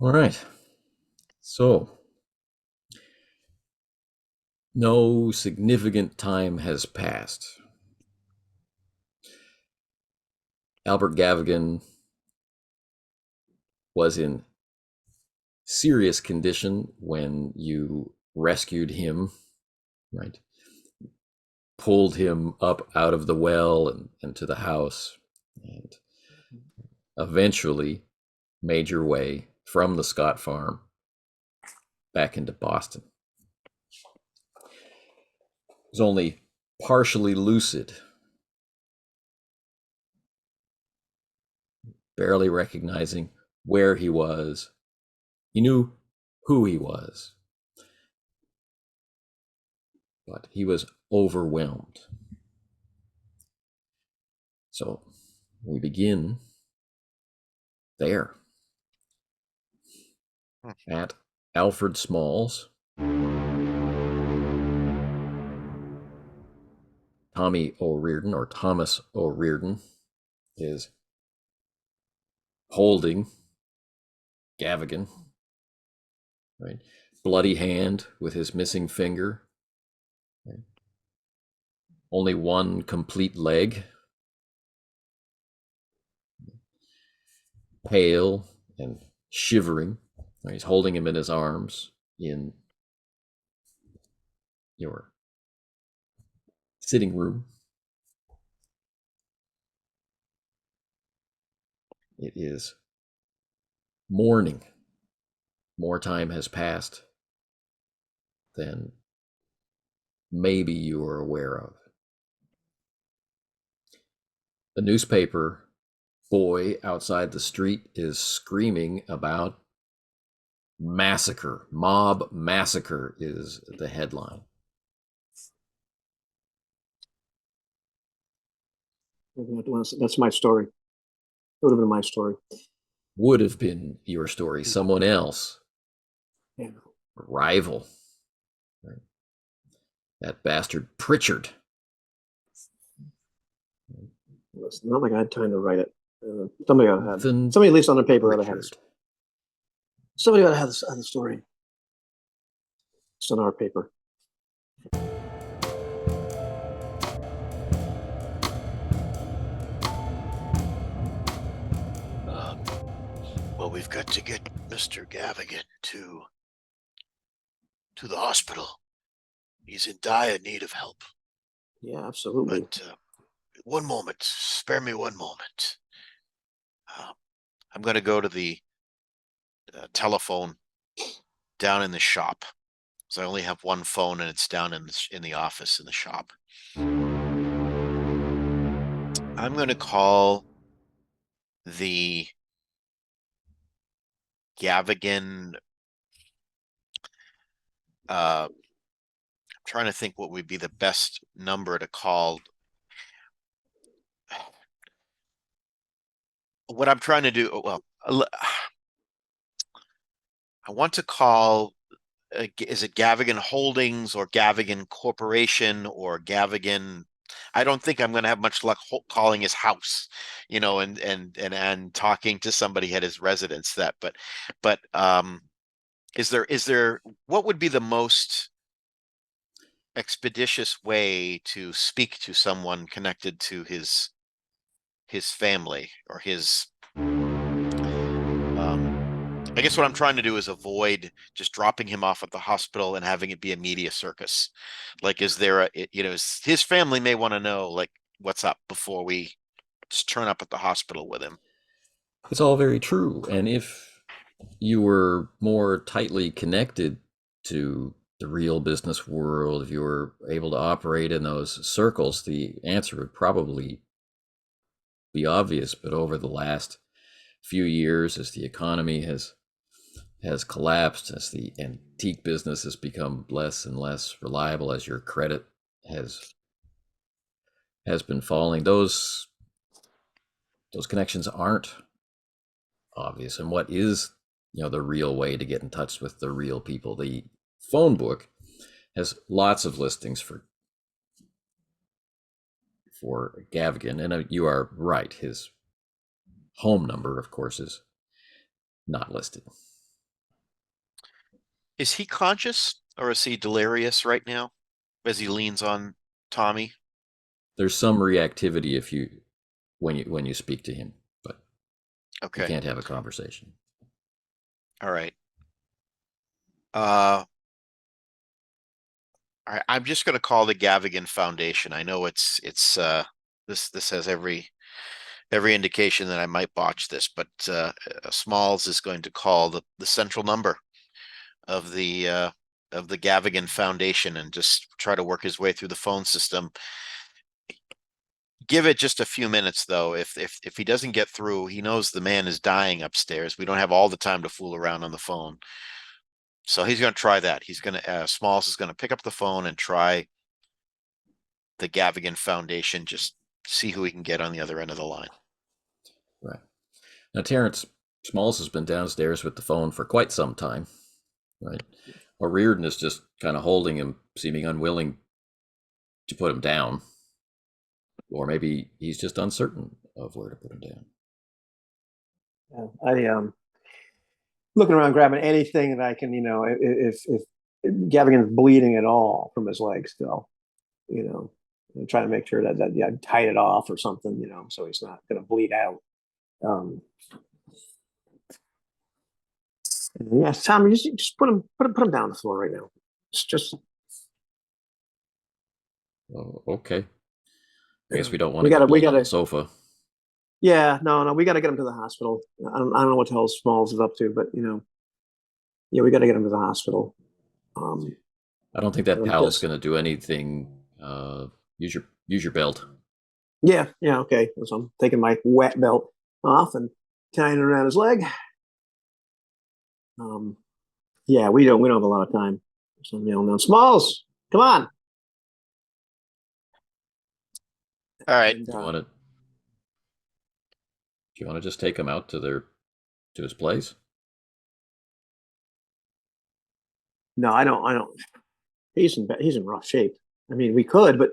All right. So, no significant time has passed. Albert Gavigan was in serious condition when you rescued him, right? Pulled him up out of the well and to the house, and eventually made your way from the Scott farm back into Boston. He was only partially lucid, barely recognizing where he was. He knew who he was, but he was overwhelmed. So we begin there at Alfred Smalls. Tommy O'Riordan, or Thomas O'Riordan, is holding Gavigan, right? Bloody hand with his missing finger. Right? Only one complete leg. Pale and shivering. Right? He's holding him in his arms in your sitting room. It is morning. More time has passed than maybe you are aware of. The newspaper boy outside the street is screaming about massacre. Mob massacre is the headline. That's my story. It would have been my story. Would have been your story. Someone else. Yeah. A rival. Right? That bastard Pritchard. It's not like I had time to write it. Somebody ought to have. Somebody at least on the paper ought to have. Somebody ought to have the story. It's on our paper. Well, we've got to get Mr. Gavigan to the hospital. He's in dire need of help. Yeah, absolutely. But one moment, spare me one moment. I'm going to go to the telephone down in the shop. So I only have one phone, and it's down in the office in the shop. I'm going to call the Gavigan. I'm trying to think what would be the best number to call. What I'm trying to do, well, I want to call, is it Gavigan Holdings or Gavigan Corporation or Gavigan? I don't think I'm going to have much luck calling his house, and talking to somebody at his residence. But is there what would be the most expeditious way to speak to someone connected to his family or his? I guess what I'm trying to do is avoid just dropping him off at the hospital and having it be a media circus. Like, is there his family may want to know, like, what's up before we just turn up at the hospital with him. It's all very true. And if you were more tightly connected to the real business world, if you were able to operate in those circles, the answer would probably be obvious. But over the last few years, as the economy has collapsed, as the antique business has become less and less reliable, as your credit has been falling, those connections aren't obvious. And what is the real way to get in touch with the real people? The phone book has lots of listings for Gavigan, and you are right, his home number, of course, is not listed. Is he conscious or is he delirious right now as he leans on Tommy? There's some reactivity when you speak to him, but you Okay. can't have a conversation. All right. All right. I'm just going to call the Gavigan Foundation. I know this has every indication that I might botch this, but Smalls is going to call the central number of the Gavigan Foundation and just try to work his way through the phone system. Give it just a few minutes, though. If he doesn't get through, he knows the man is dying upstairs. We don't have all the time to fool around on the phone. So he's going to try that. He's going to Smalls is going to pick up the phone and try the Gavigan Foundation, just see who he can get on the other end of the line. Right. Now, Terrence, Smalls has been downstairs with the phone for quite some time, right? O'Riordan is just kind of holding him, seeming unwilling to put him down. Or maybe he's just uncertain of where to put him down. Yeah, I looking around, grabbing anything that I can, if Gavigan's bleeding at all from his leg still, and try to make sure that I tied it off or something, so he's not going to bleed out. Yeah, Tom, just put him down on the floor right now. It's just. Oh, okay. I guess we don't want to get on the sofa. Yeah, no, we got to get him to the hospital. I don't know what the hell Smalls is up to, but yeah, we got to get him to the hospital. I don't think that pal's going to do anything. Use your belt. Yeah, okay. So I'm taking my wet belt off and tying it around his leg. Yeah, we don't have a lot of time. So I'm yelling down, Smalls, come on. All right. Do you want to just take him out to his place? No, I don't. He's in rough shape. I mean, we could, but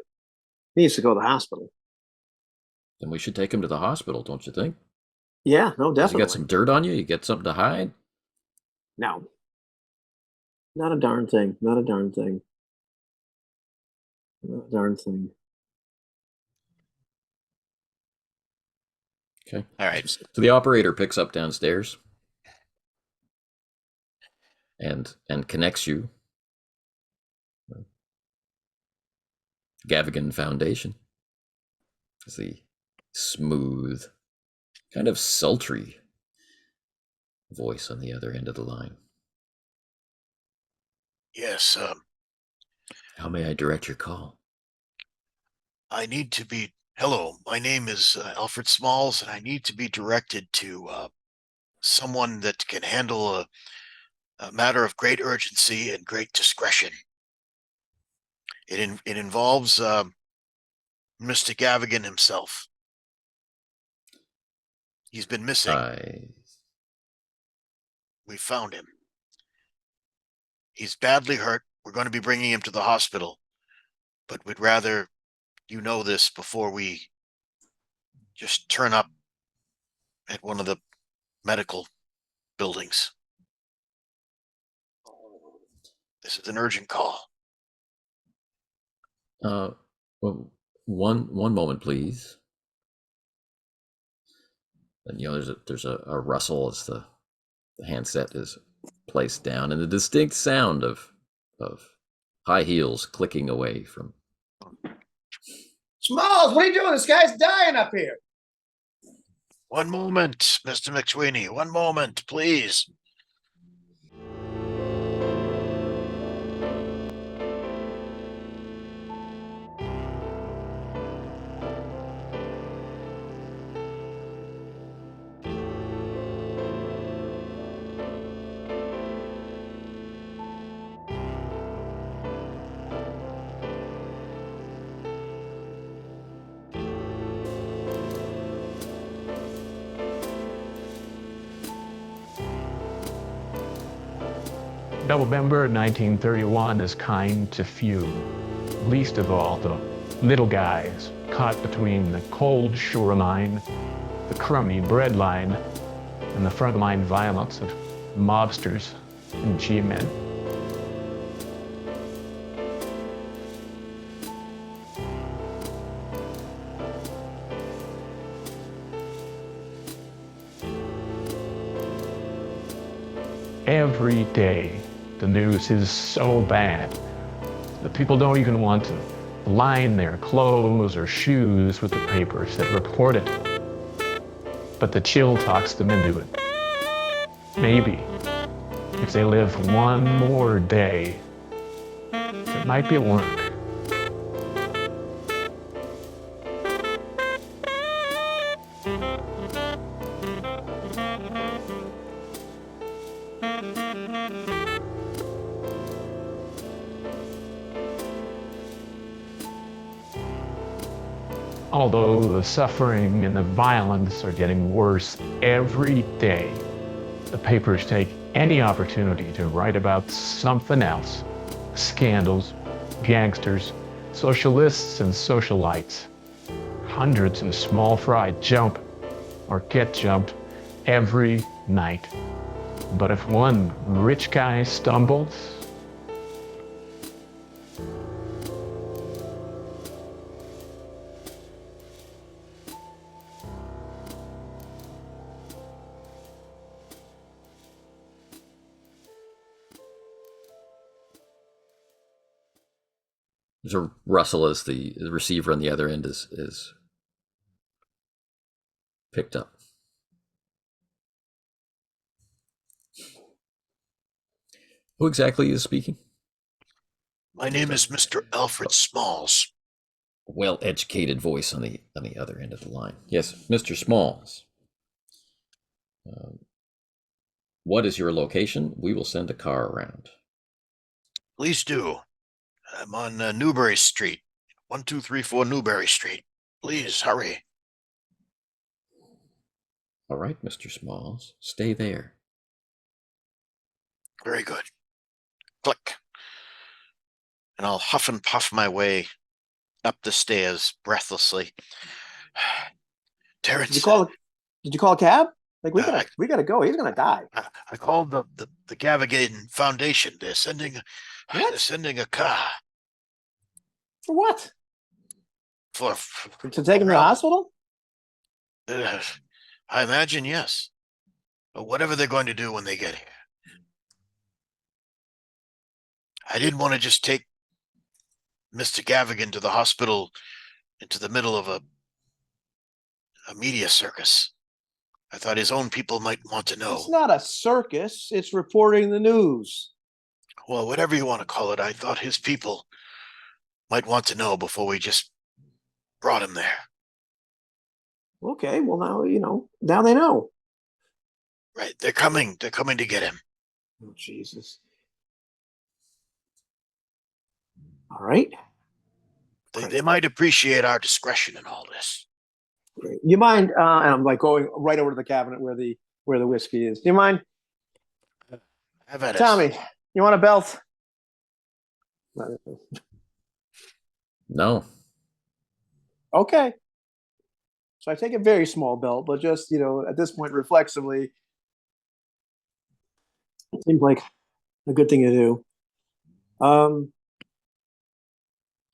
he needs to go to the hospital. Then we should take him to the hospital, don't you think? Yeah, no, definitely. You got some dirt on you? You get something to hide? No. Not a darn thing. Not a darn thing. Not a darn thing. Okay. All right. So the operator picks up downstairs and connects you. Gavigan Foundation. It's the smooth, kind of sultry voice on the other end of the line. Yes. How may I direct your call? I need to be. Hello, my name is Alfred Smalls, and I need to be directed to someone that can handle a matter of great urgency and great discretion. It involves Mr. Gavigan himself. He's been missing. We found him. He's badly hurt. We're going to be bringing him to the hospital, but we'd rather you know this before we just turn up at one of the medical buildings. This is an urgent call. Well, one moment, please. And there's a rustle as the handset is placed down, and the distinct sound of high heels clicking away from. Smalls, what are you doing? This guy's dying up here. One moment, Mr. McSweeney. One moment, please. November 1931 is kind to few, least of all the little guys caught between the cold shoreline, the crummy breadline, and the frontline violence of mobsters and G-men. Every day, the news is so bad that people don't even want to line their clothes or shoes with the papers that report it. But the chill talks them into it. Maybe, if they live one more day, it might be work. Although the suffering and the violence are getting worse every day, the papers take any opportunity to write about something else. Scandals, gangsters, socialists and socialites. Hundreds of small fry jump or get jumped every night. But if one rich guy stumbles, There's a rustle as the receiver on the other end is picked up. Who exactly is speaking? My name is Mr. Alfred Smalls. Well-educated voice on the other end of the line. Yes, Mr. Smalls. What is your location? We will send a car around. Please do. I'm on Newbury Street, 1234 Newbury Street. Please hurry. All right, Mr. Smalls, stay there. Very good. Click. And I'll huff and puff my way up the stairs breathlessly. Terrence. Did you call a cab? Like we gotta go. He's gonna die. I called the Gavigan Foundation. They're sending a car. For what? For To take him to the hospital? I imagine, yes. But whatever they're going to do when they get here. I didn't want to just take Mr. Gavigan to the hospital into the middle of a media circus. I thought his own people might want to know. It's not a circus. It's reporting the news. Well, whatever you want to call it, I thought his people might want to know before we just brought him there. Okay, well now they know. Right, they're coming to get him. Oh, Jesus. All right. They might appreciate our discretion in all this. Great. You mind? And I'm like going right over to the cabinet where the whiskey is. Do you mind, Have at it. Tommy? You want a belt? No. Okay. So I take a very small belt, but just at this point, reflexively, it seems like a good thing to do.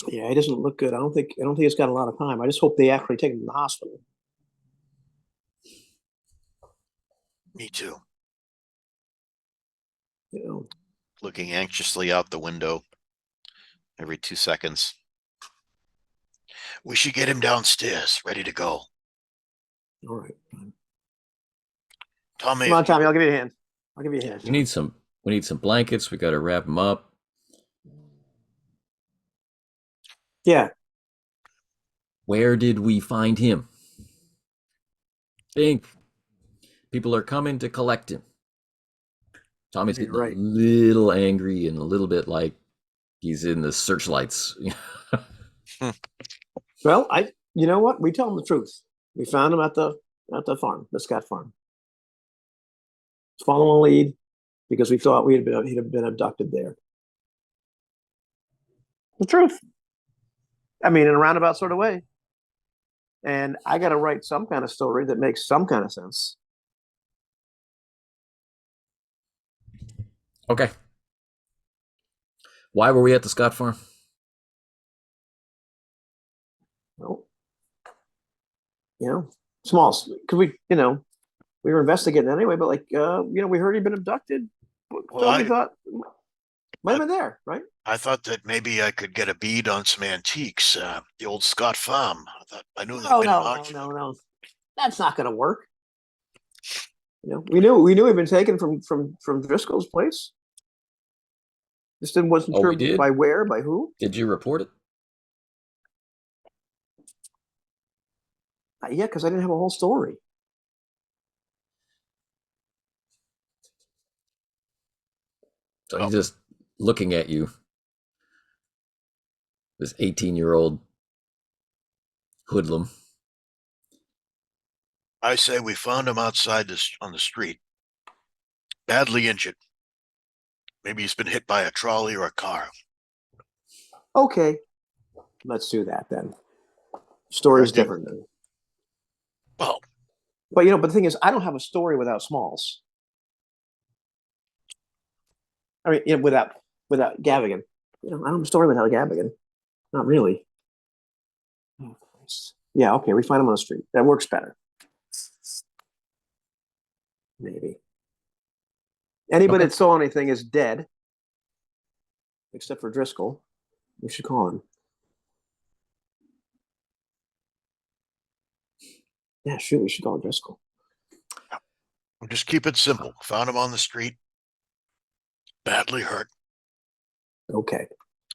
Yeah, it doesn't look good. I don't think it's got a lot of time. I just hope they actually take him to the hospital. Me too. You Looking anxiously out the window every 2 seconds. We should get him downstairs, ready to go. All right. Tommy. Come on, Tommy. I'll give you a hand. I'll give you a hand. We need some blankets. We got to wrap him up. Yeah. Where did we find him? Think. People are coming to collect him. Tommy's getting right. a little angry and a little bit like he's in the searchlights. Well, you know what? We tell him the truth. We found him at the farm, the Scott farm. Follow a lead because we thought he'd have been abducted there. The truth. I mean, in a roundabout sort of way. And I got to write some kind of story that makes some kind of sense. Okay. Why were we at the Scott farm? Well, Smalls, because we were investigating anyway, but we heard he'd been abducted. Well, So we thought might have been there, right? I thought that maybe I could get a bead on some antiques. The old Scott Farm. I knew there'd No, been an no, no, auction. no, no. That's not going to work. We knew he'd been taken from Driscoll's place. Just wasn't Oh, sure we did? by where, by who. Did you report it? Yeah, because I didn't have a whole story. So he's just looking at you. This 18-year-old hoodlum. I say we found him outside on the street, badly injured. Maybe he's been hit by a trolley or a car. Okay, let's do that then. Story's Okay. different then. Well, But but the thing is, I don't have a story without Smalls. I mean, without Gavigan. I don't have a story without Gavigan. Not really. Oh, Christ. Yeah, okay, we find him on the street. That works better. Maybe. Anybody that saw anything is dead, except for Driscoll. We should call him. Yeah, shoot, we should call Driscoll. we'll just keep it simple. Found him on the street, badly hurt, Okay.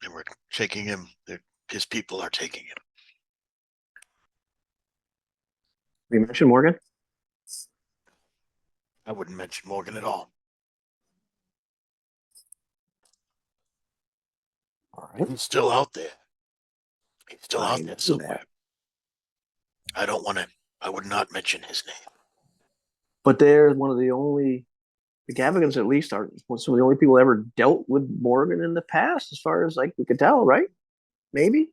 and we're taking him. His people are taking him. We mentioned Morgan? I wouldn't mention Morgan at all. All right. He's still out there. He's still I out know there somewhere. that. I don't want to. I would not mention his name. But they're one of the only, the Gavigans at least are some of the only people ever dealt with Morgan in the past, as far as we could tell, right? Maybe.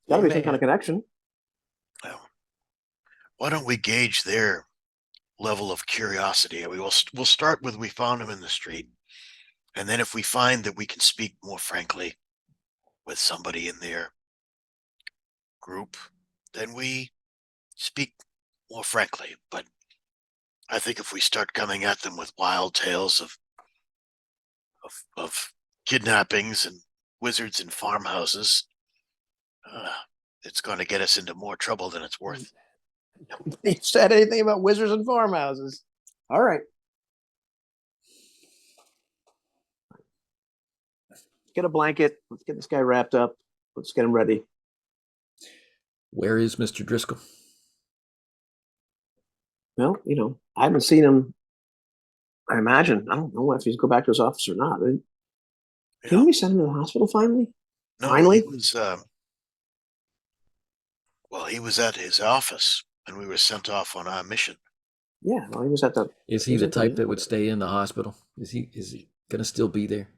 Gotta be some kind of connection. Well, why don't we gauge their level of curiosity? We'll start with we found him in the street, and then if we find that we can speak more frankly with somebody in their group, then we speak more frankly. But I think if we start coming at them with wild tales of kidnappings and wizards in farmhouses, it's going to get us into more trouble than it's worth. Nobody said anything about wizards and farmhouses. All right. Get a blanket. Let's get this guy wrapped up. Let's get him ready. Where is Mr. Driscoll? Well, I haven't seen him. I imagine. I don't know if he's go back to his office or not. Didn't we send him to the hospital finally? No, Finally? he was. Well, he was at his office, and we were sent off on our mission. Yeah, well, he was at the. Is he the type that would stay in the hospital? Is he going to still be there?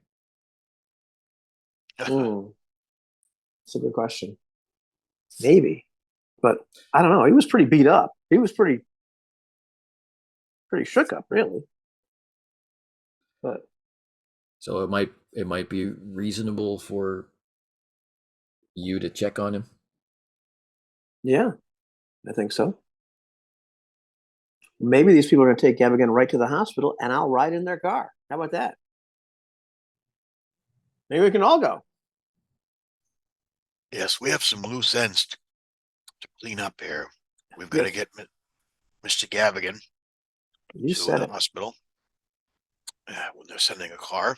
That's a good question. Maybe, but I don't know. He was pretty beat up. He was pretty shook up, really. But so it might be reasonable for you to check on him. yeah, I think so. Maybe these people are going to take Gavigan right to the hospital, and I'll ride in their car. How about that? Maybe we can all go. Yes, we have some loose ends to clean up here. We've got to get Mr. Gavigan You to said the it. hospital. When they're sending a car,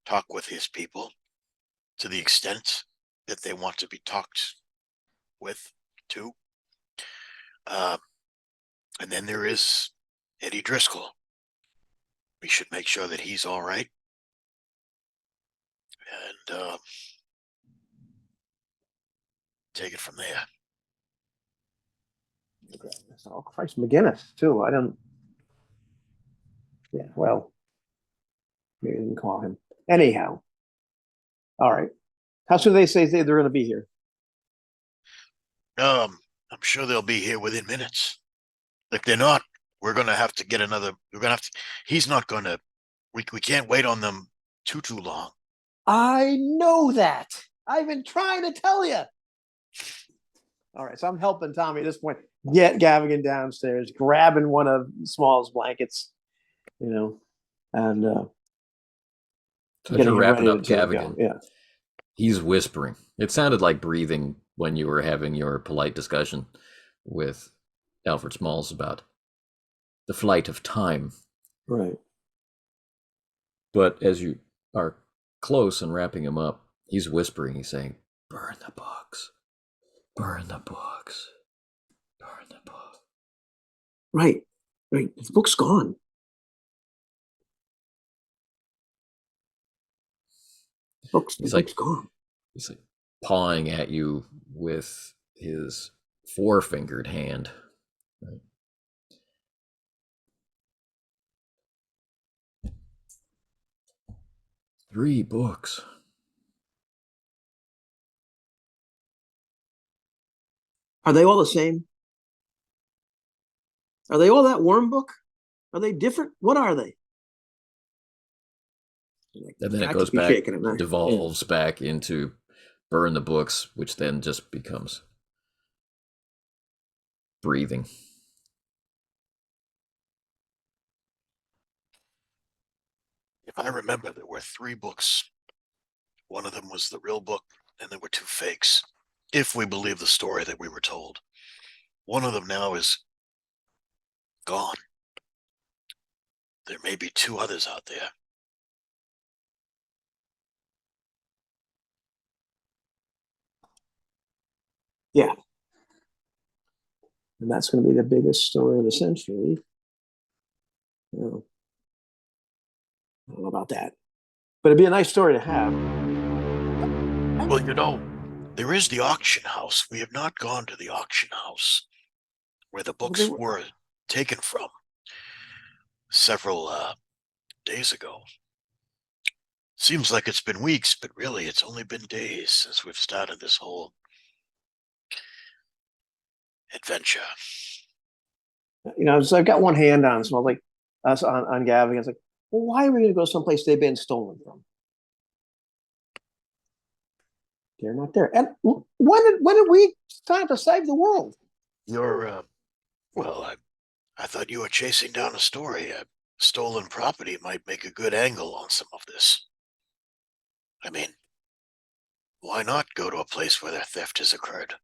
talk with his people to the extent that they want to be talked with too. And then there is Eddie Driscoll. We should make sure that he's all right. And take it from there. Oh, Christ, McGinnis, too. I don't. Yeah, well, maybe we can call him. Anyhow. All right. How soon do they say they're going to be here? I'm sure they'll be here within minutes. If they're not, we're going to have to get another. We're going to have to. He's not going to. We can't wait on them too long. I know that. I've been trying to tell you. All right, so I'm helping Tommy at this point. Get Gavigan downstairs, grabbing one of Small's blankets, and So as you're getting him wrapping ready up to go. Gavigan, Yeah. he's whispering. It sounded like breathing when you were having your polite discussion with Alfred Smalls about the flight of time. Right. But as you are close and wrapping him up, he's whispering. He's saying, "Burn the books. Burn the books. Burn the books." Right. Right. The book's gone. The book's gone. He's like pawing at you with his four-fingered hand. Right? 3 books. Are they all the same? Are they all that worm book? Are they different? What are they? And then it goes back, devolves back into burn the books, which then just becomes breathing. If I remember, there were 3 books. One of them was the real book, and there were 2 fakes, if we believe the story that we were told. One of them now is gone. There may be 2 others out there. Yeah. And that's going to be the biggest story of the century. I don't know about that. But it'd be a nice story to have. Well, there is the auction house. We have not gone to the auction house where the books were taken from several days ago. Seems like it's been weeks, but really it's only been days since we've started this whole adventure. So I've got one hand on, so I was like, us on Gavigan. It's like, well, why are we going to go someplace they've been stolen from? They're not there. And when did we start to save the world? Well, I thought you were chasing down a story. Stolen property might make a good angle on some of this. I mean, why not go to a place where their theft has occurred?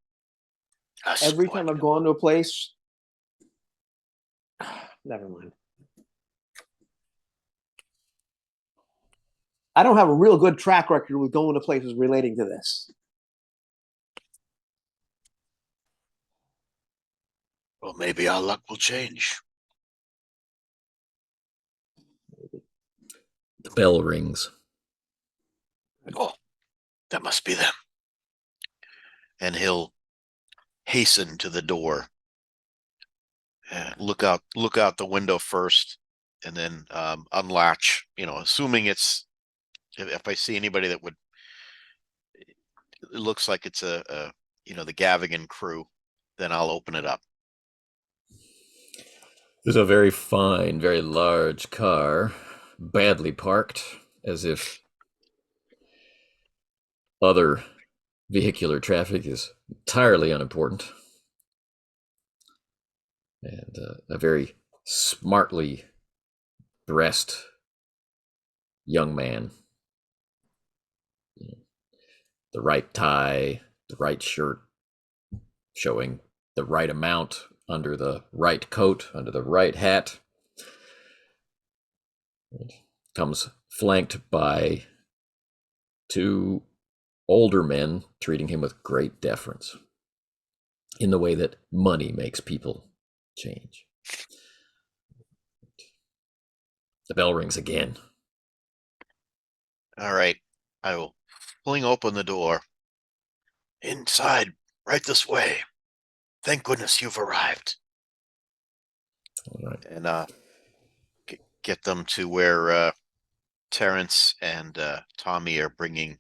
Every time I've gone to a place, never mind. I don't have a real good track record with going to places relating to this. Well, maybe our luck will change. The bell rings. Oh, that must be them. And he'll hasten to the door. Look out the window first, and then unlatch. Assuming it's if I see anybody that would, it looks like it's the Gavigan crew, then I'll open it up. There's a very fine, very large car, badly parked, as if other vehicular traffic is entirely unimportant. And a very smartly dressed young man. The right tie, the right shirt, showing the right amount under the right coat, under the right hat. It comes flanked by 2 older men treating him with great deference in the way that money makes people change. The bell rings again. All right. I will fling open the door. Inside, right this way. Thank goodness you've arrived. All right. And get them to where Terrence and Tommy are bringing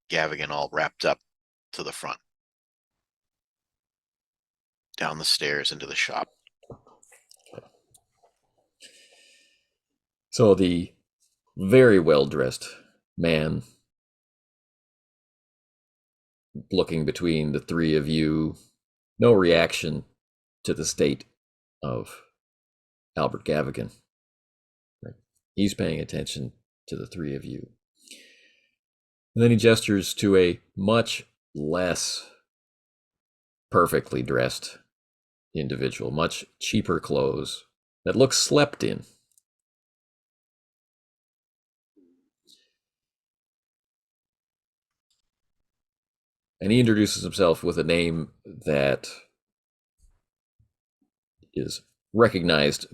Gavigan all wrapped up to the front. Down the stairs into the shop. Okay. So the very well-dressed man, looking between the 3 of you, no reaction to the state of Albert Gavigan. He's paying attention to the three of you. And then he gestures to a much less perfectly dressed individual, much cheaper clothes that looks slept in. And he introduces himself with a name that is recognized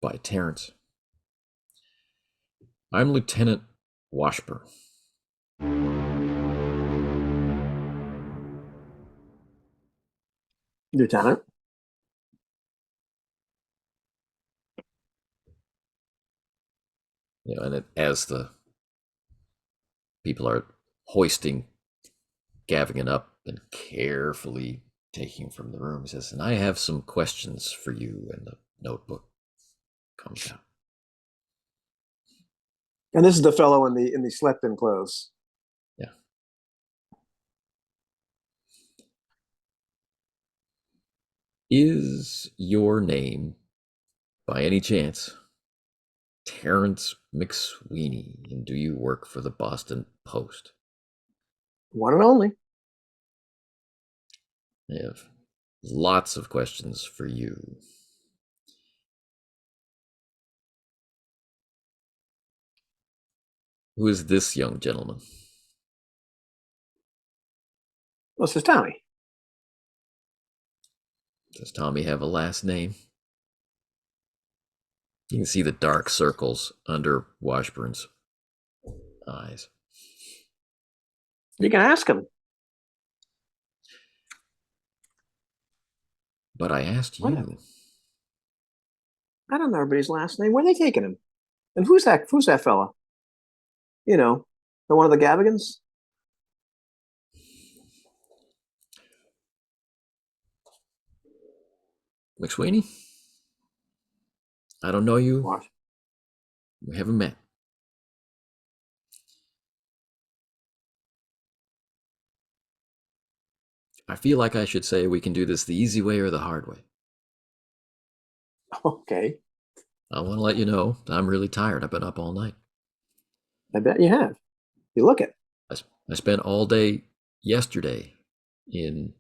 by Terrence. I'm Lieutenant Washburn. Lieutenant. And as the people are hoisting Gavigan up and carefully taking him from the room, he says, and I have some questions for you, and the notebook comes out. And this is the fellow in the slept-in clothes. Yeah. Is your name, by any chance, Terrence McSweeney, and do you work for the Boston Post? One and only. I have lots of questions for you. Who is this young gentleman? Well, this is Tommy. Does Tommy have a last name? You can see the dark circles under Washburn's eyes. You can ask him. But I asked you. What? I don't know everybody's last name. Where are they taking him? And who's that? Who's that fella? You know, the one of the Gavigans? McSweeney? I don't know you. What? We haven't met. I feel like I should say we can do this the easy way or the hard way. Okay. I want to let you know I'm really tired. I've been up all night. I bet you have. You look it. I spent all day yesterday in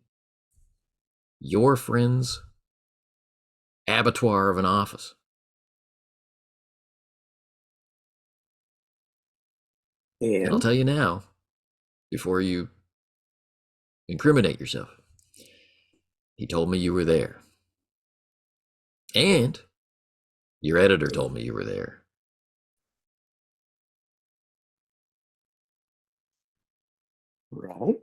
your friend's abattoir of an office. And I'll And tell you now, before you incriminate yourself, he told me you were there. And your editor told me you were there. right.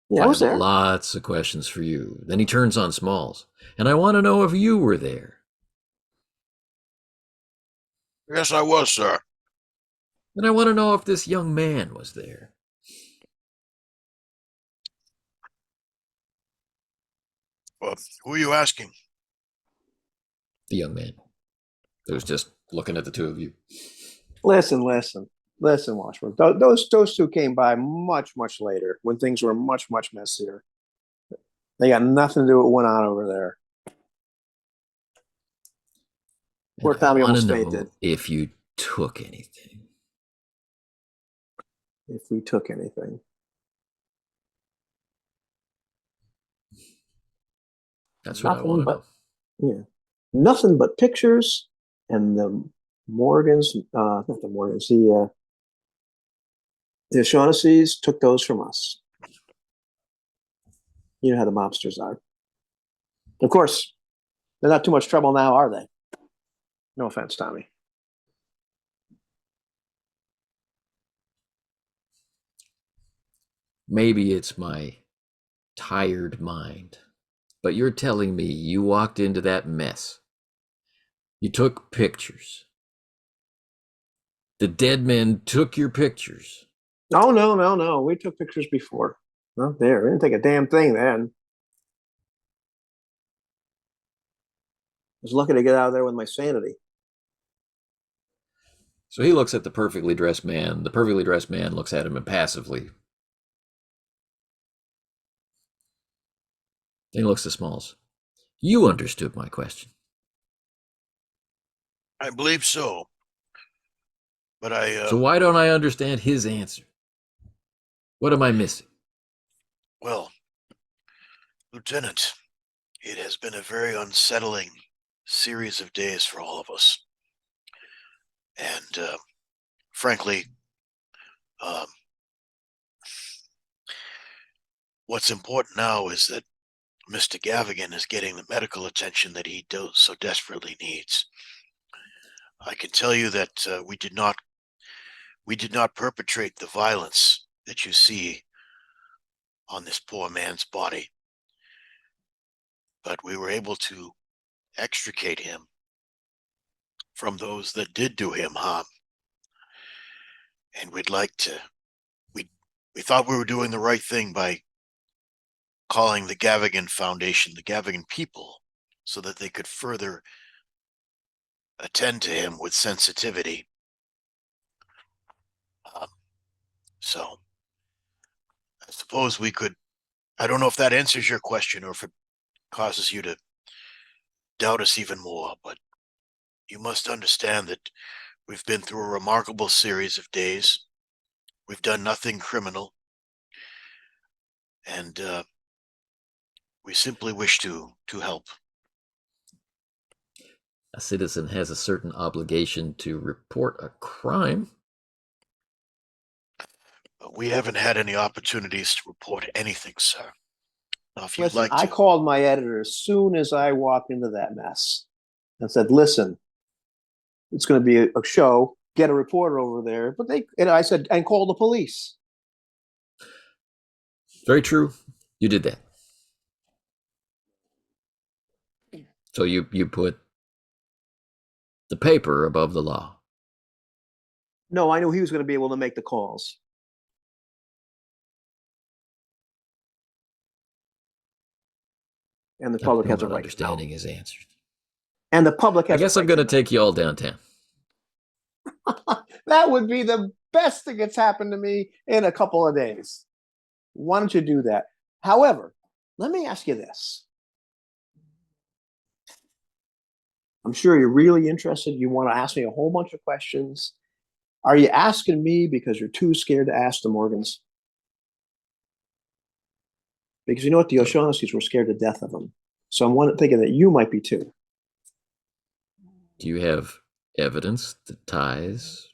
Yeah, I I was have there. lots of questions for you. Then he turns on Smalls. And I want to know if you were there. Yes, I was, sir. And I want to know if this young man was there. Well, who are you asking? The young man who's just looking at the two of you. Listen, Washburn. Those two came by much later when things were much messier. They got nothing to do with what went on over there. Poor And I Tommy want almost to know fainted. if you took anything. If we took anything. That's what I Nothing want to but know. yeah, nothing but pictures and the Morgans, not the Morgans, the O'Shaughnessy's took those from us. You know how the mobsters are. Of course, they're not too much trouble now, are they? No offense, Tommy. Maybe it's my tired mind, but you're telling me you walked into that mess. You took pictures. The dead men took your pictures. Oh, no. We took pictures before. Not there. We didn't take a damn thing then. I was lucky to get out of there with my sanity. So he looks at the perfectly dressed man. The perfectly dressed man looks at him impassively. Then he looks at Smalls. You understood my question. I believe so. But I, So why don't I understand his answer? What am I missing? well, Lieutenant, it has been a very unsettling series of days for all of us. And frankly, um, what's important now is that Mr. Gavigan is getting the medical attention that he so desperately needs. I can tell you that we did not perpetrate the violence that you see on this poor man's body, but we were able to extricate him from those that did do him harm. And we'd like to, we thought we were doing the right thing by calling the Gavigan Foundation the Gavigan people so that they could further attend to him with sensitivity. So I suppose we could, I don't know if that answers your question or if it causes you to doubt us even more, but you must understand that we've been through a remarkable series of days. We've done nothing criminal. And we simply wish to help. A citizen has a certain obligation to report a crime. We haven't had any opportunities to report anything, sir. Now, if you'd Listen, like to, I called my editor as soon as I walked into that mess and said, listen, it's going to be a show. Get a reporter over there. But I said, and call the police. Very true. You did that. So you put the paper above the law. No, I knew he was going to be able to make the calls. And the public has a right Understanding his answers. And the public has I guess I'm going to take you all downtown. That would be the best thing that's happened to me in a couple of days. Why don't you do that? However, let me ask you this. I'm sure you're really interested. You want to ask me a whole bunch of questions. Are you asking me because you're too scared to ask the Morgans? Because you know what? The O'Shaughnessy's were scared to death of them. So I'm thinking that you might be too. Do you have evidence that ties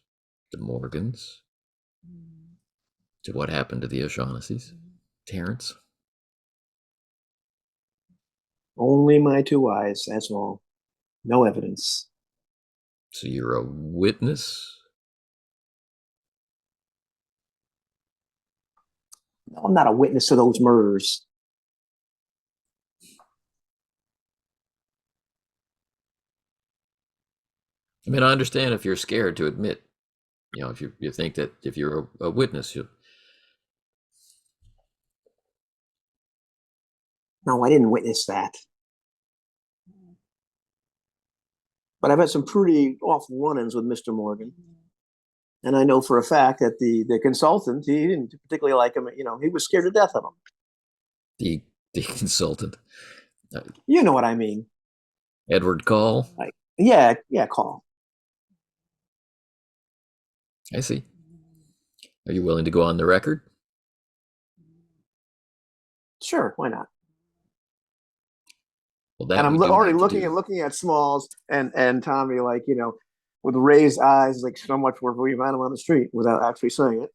the Morgans to what happened to the O'Shaughnessy's? Terrence? Only my two eyes, that's all. No evidence. So you're a witness? No, I'm not a witness to those murders. I mean, I understand if you're scared to admit, if you think that if you're a witness, you. No, I didn't witness that. But I've had some pretty awful run-ins with Mr. Morgan. And I know for a fact that the consultant, he didn't particularly like him. He was scared to death of him. The consultant. You know what I mean. Edward Call? Yeah, Call. I see. Are you willing to go on the record? Sure, why not? Well, and I'm already looking at Smalls and Tommy, like, with raised eyes, like so much work we met him on the street without actually saying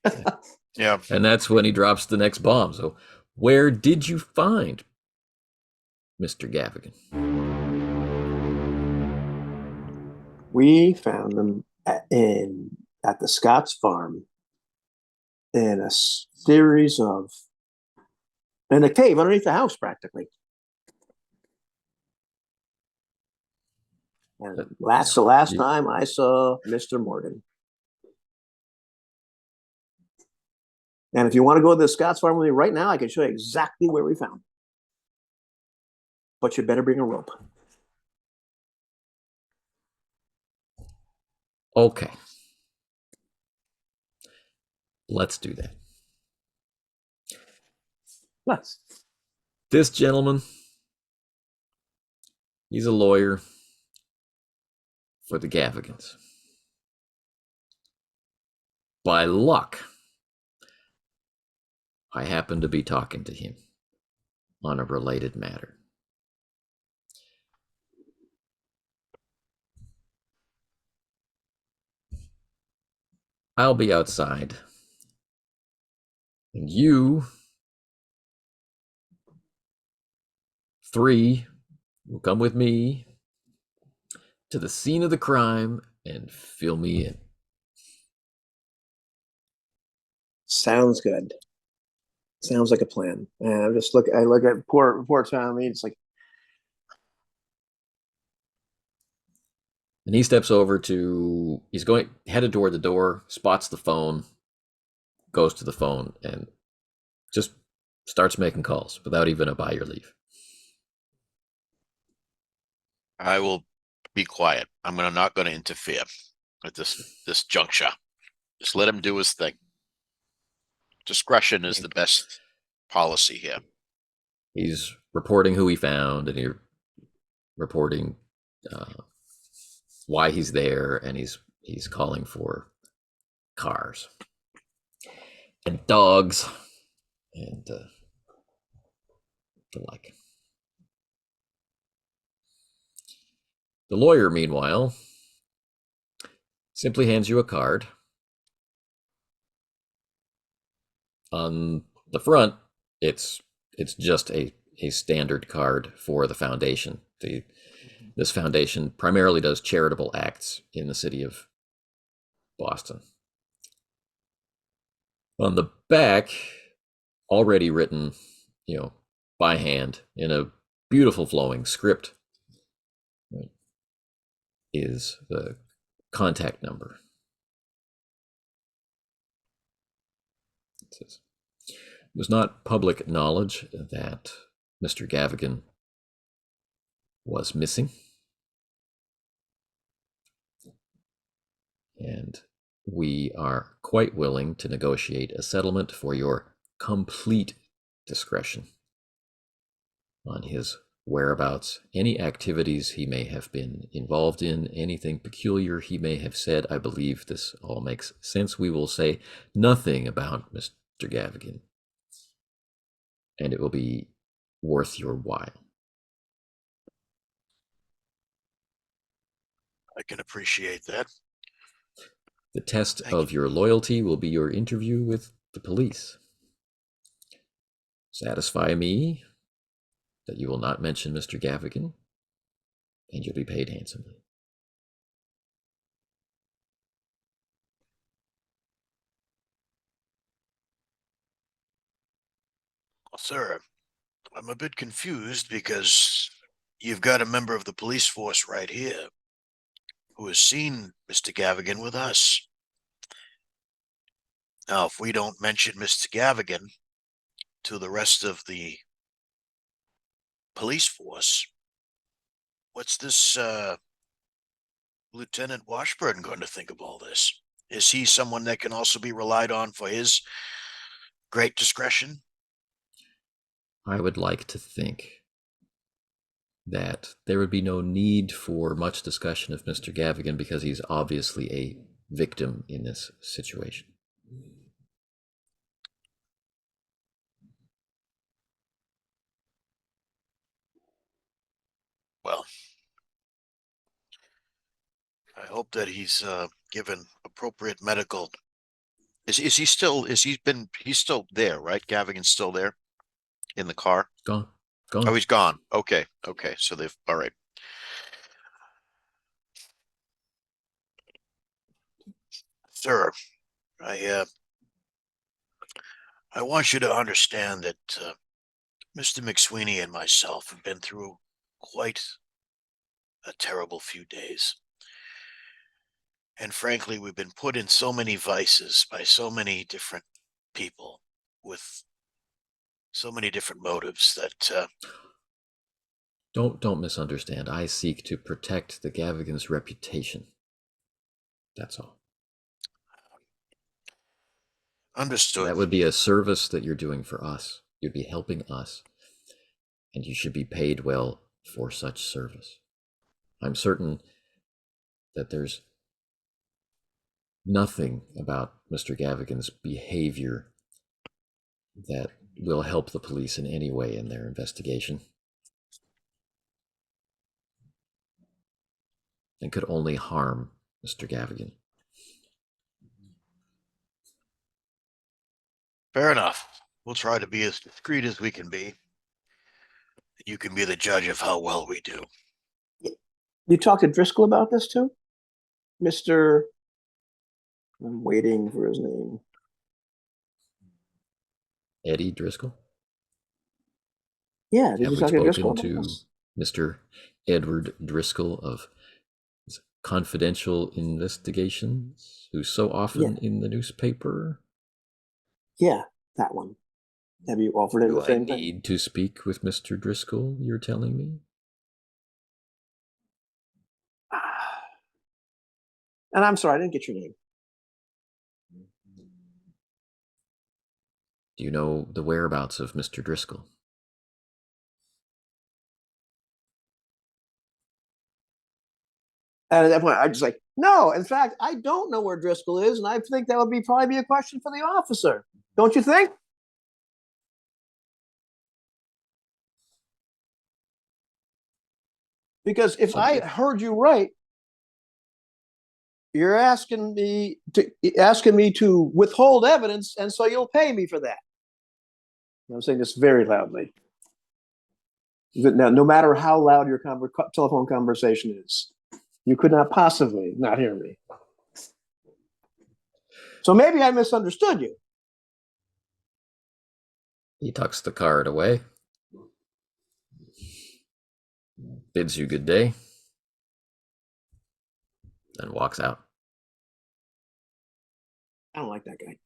it. Yeah. And that's when he drops the next bomb. So where did you find Mr. Gavigan? We found him at the Scott's farm in a series of in a cave underneath the house, practically. And that's the last time I saw Mr. Morgan. And if you want to go to the Scott's farm with me right now, I can show you exactly where we found him. But you better bring a rope. Okay. Let's do that. Let's. This gentleman, he's a lawyer for the Gavigans. by luck, I happened to be talking to him on a related matter. I'll be outside, and you three will come with me to the scene of the crime and fill me in. Sounds good. Sounds like a plan. And I look at poor Tommy. It's like, And he steps over to, he's going, headed toward the door, spots the phone, goes to the phone, and just starts making calls without even a by your leave. I will be quiet. I'm not going to interfere at this juncture. Just let him do his thing. Discretion is the best policy here. He's reporting who he found, and he's reporting why he's there, and he's calling for cars and dogs and the like. The lawyer, meanwhile, simply hands you a card. On the front, it's just a standard card for the foundation. This foundation primarily does charitable acts in the city of Boston. On the back, already written, by hand in a beautiful flowing script, is the contact number. It says, it was not public knowledge that Mr. Gavigan was missing, and we are quite willing to negotiate a settlement for your complete discretion on his whereabouts, any activities he may have been involved in, anything peculiar he may have said. I believe this all makes sense. We will say nothing about Mr. Gavigan, and it will be worth your while. I can appreciate that. The test of your loyalty will be your interview with the police. Satisfy me that you will not mention Mr. Gavigan, and you'll be paid handsomely. Well, sir, I'm a bit confused because you've got a member of the police force right here who has seen Mr. Gavigan with us. Now, if we don't mention Mr. Gavigan to the rest of the police force, what's this Lieutenant Washburn going to think of all this? Is he someone that can also be relied on for his great discretion? I would like to think that there would be no need for much discussion of Mr. Gavigan because he's obviously a victim in this situation. Well, I hope that he's given appropriate medical. He's still there, right? Gavigan's still there in the car? Gone. Oh, he's gone. Okay. So all right. Sir, I want you to understand that Mr. McSweeney and myself have been through quite a terrible few days. And frankly, we've been put in so many vices by so many different people with so many different motives that Don't misunderstand. I seek to protect the Gavigan's reputation. That's all. understood. That would be a service that you're doing for us. You'd be helping us, and you should be paid well for such service. I'm certain that there's nothing about Mr. Gavigan's behavior that will help the police in any way in their investigation, and could only harm Mr. Gavigan. Fair enough. We'll try to be as discreet as we can be. You can be the judge of how well we do. You talked to Driscoll about this too? Mr. I'm waiting for his name. Eddie Driscoll? Yeah, did Have you we talk to Driscoll spoken about to this? Mr. Edward Driscoll of Confidential Investigations, who's so often in the newspaper? Yeah, that one. Have you offered him Do the I same thing? need to speak with Mr. Driscoll, you're telling me? And I'm sorry, I didn't get your name. Do you know the whereabouts of Mr. Driscoll? And at that point, I just like, no, in fact, I don't know where Driscoll is, and I think that would be probably be a question for the officer. Don't you think? Because if I heard you right, you're asking me to withhold evidence, and so you'll pay me for that. I'm saying this very loudly. Now, no matter how loud your telephone conversation is, you could not possibly not hear me. So maybe I misunderstood you. He tucks the card away, bids you good day, and walks out. I don't like that guy.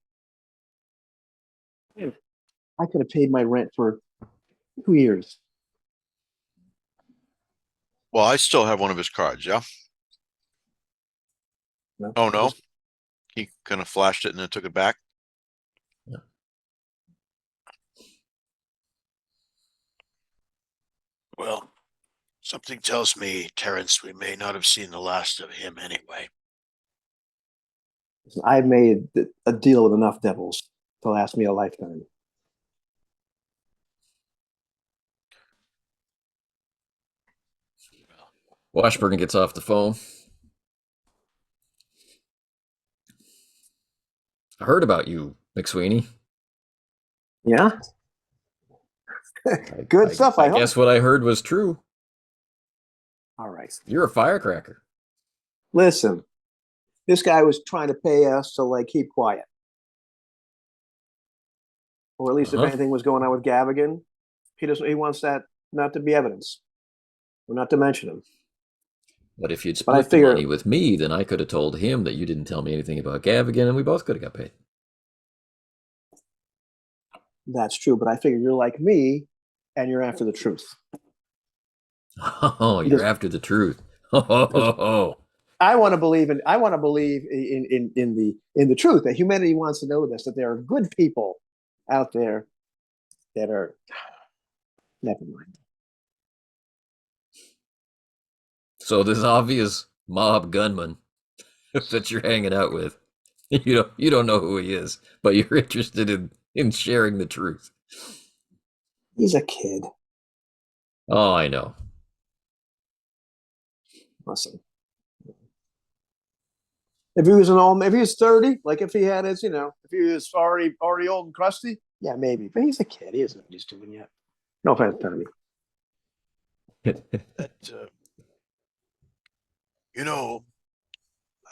I could have paid my rent for 2 years. Well, I still have one of his cards, yeah? No, Oh, no? He kind of flashed it and then took it back? Yeah. Well, something tells me, Terrence, we may not have seen the last of him anyway. I've made a deal with enough devils to last me a lifetime. Washburn gets off the phone. I heard about you, McSweeney. Yeah? Good stuff, I hope. guess what I heard was true. All right. You're a firecracker. Listen, this guy was trying to pay us to like keep quiet. Or at least if anything was going on with Gavigan, he wants that not to be evidence. Or not to mention him. But if you'd split the money with me, then I could have told him that you didn't tell me anything about Gavigan, and we both could have got paid. That's true, but I figure you're like me, and you're after the truth. Oh, you're after the truth. Oh. I want to believe in the truth, that humanity wants to know this, that there are good people out there that are never mind. So this obvious mob gunman that you're hanging out with, you don't know who he is, but you're interested in sharing the truth. He's a kid. Oh, I know. Listen. If he was if he was 30, like if he had his, if he was already old and crusty, yeah, maybe. But he's a kid. He doesn't know what he's doing yet. No offense, Tommy.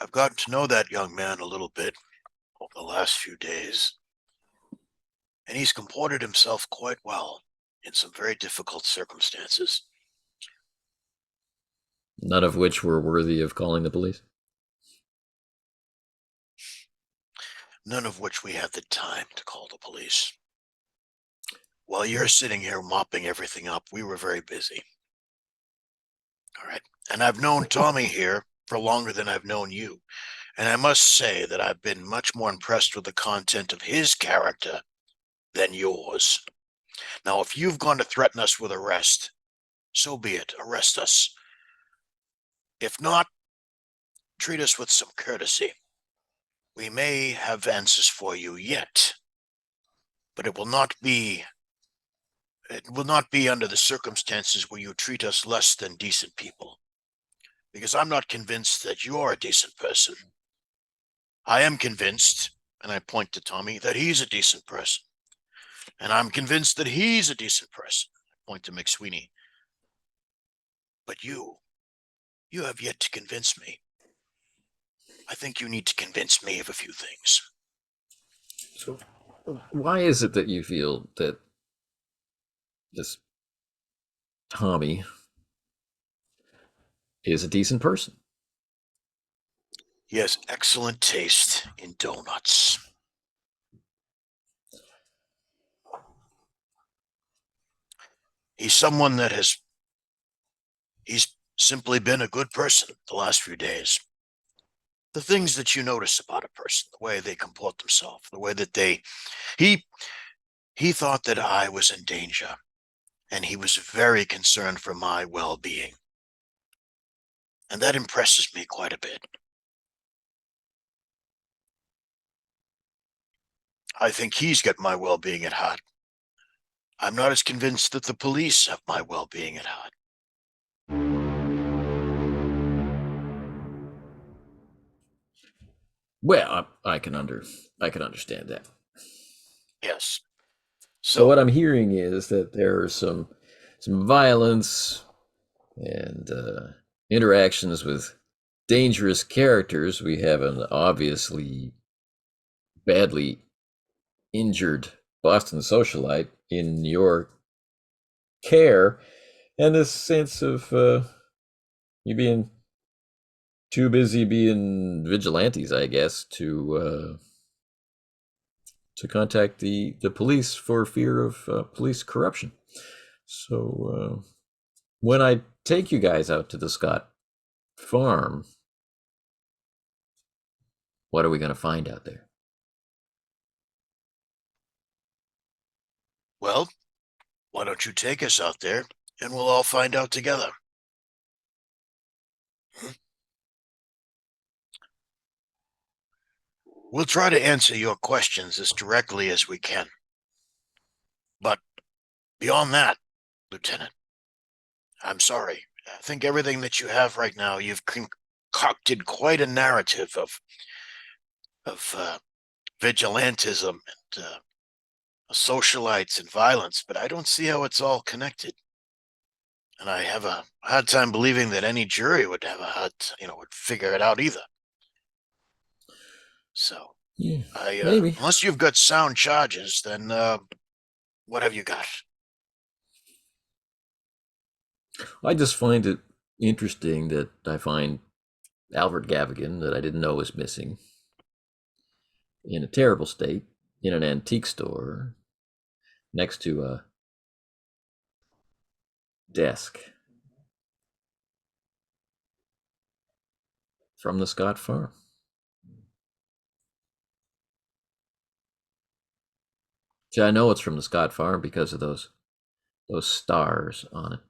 I've gotten to know that young man a little bit over the last few days, and he's comported himself quite well in some very difficult circumstances. None of which were worthy of calling the police. None of which we had the time to call the police. While you're sitting here mopping everything up, we were very busy. All right. And I've known Tommy here for longer than I've known you. And I must say that I've been much more impressed with the content of his character than yours. Now, if you've gone to threaten us with arrest, so be it. Arrest us. If not, treat us with some courtesy. We may have answers for you yet, but it will not be under the circumstances where you treat us less than decent people. Because I'm not convinced that you're a decent person. I am convinced, and I point to Tommy, that he's a decent person. And I'm convinced that he's a decent person. I point to McSweeney. But you have yet to convince me. I think you need to convince me of a few things. So, why is it that you feel that this Tommy is a decent person? He has excellent taste in donuts. He's someone that he's simply been a good person the last few days. The things that you notice about a person, the way they comport themselves, the way that he thought that I was in danger, and he was very concerned for my well-being. And that impresses me quite a bit. I think he's got my well-being at heart. I'm not as convinced that the police have my well-being at heart. Well, I can understand that. Yes. So what I'm hearing is that there's some violence and interactions with dangerous characters. We have an obviously badly injured Boston socialite in your care, and this sense of you being too busy being vigilantes, I guess, to contact the police for fear of police corruption. So when I take you guys out to the Scott farm, what are we going to find out there? Well, why don't you take us out there and we'll all find out together. We'll try to answer your questions as directly as we can. But beyond that, Lieutenant, I'm sorry. I think everything that you have right now, you've concocted quite a narrative of vigilantism and socialites and violence, but I don't see how it's all connected. And I have a hard time believing that any jury would have would figure it out either. So, yeah, maybe. Unless you've got sound charges, then what have you got? I just find it interesting that I find Albert Gavigan, that I didn't know was missing, in a terrible state in an antique store next to a desk from the Scott farm. See, I know it's from the Scott farm because of those stars on it.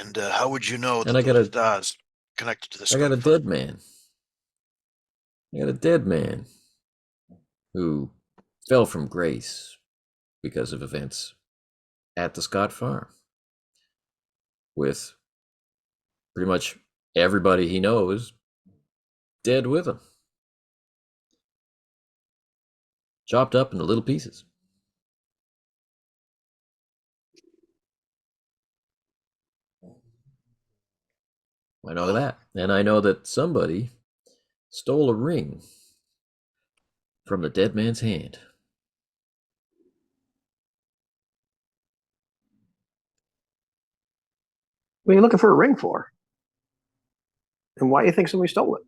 And how would you know And that those stars connected to the Scott I got a farm? dead man. I got a dead man who fell from grace because of events at the Scott farm, with pretty much everybody he knows dead with him, chopped up into little pieces. I know that. And I know that somebody stole a ring from the dead man's hand. What are you looking for a ring for? And why do you think somebody stole it?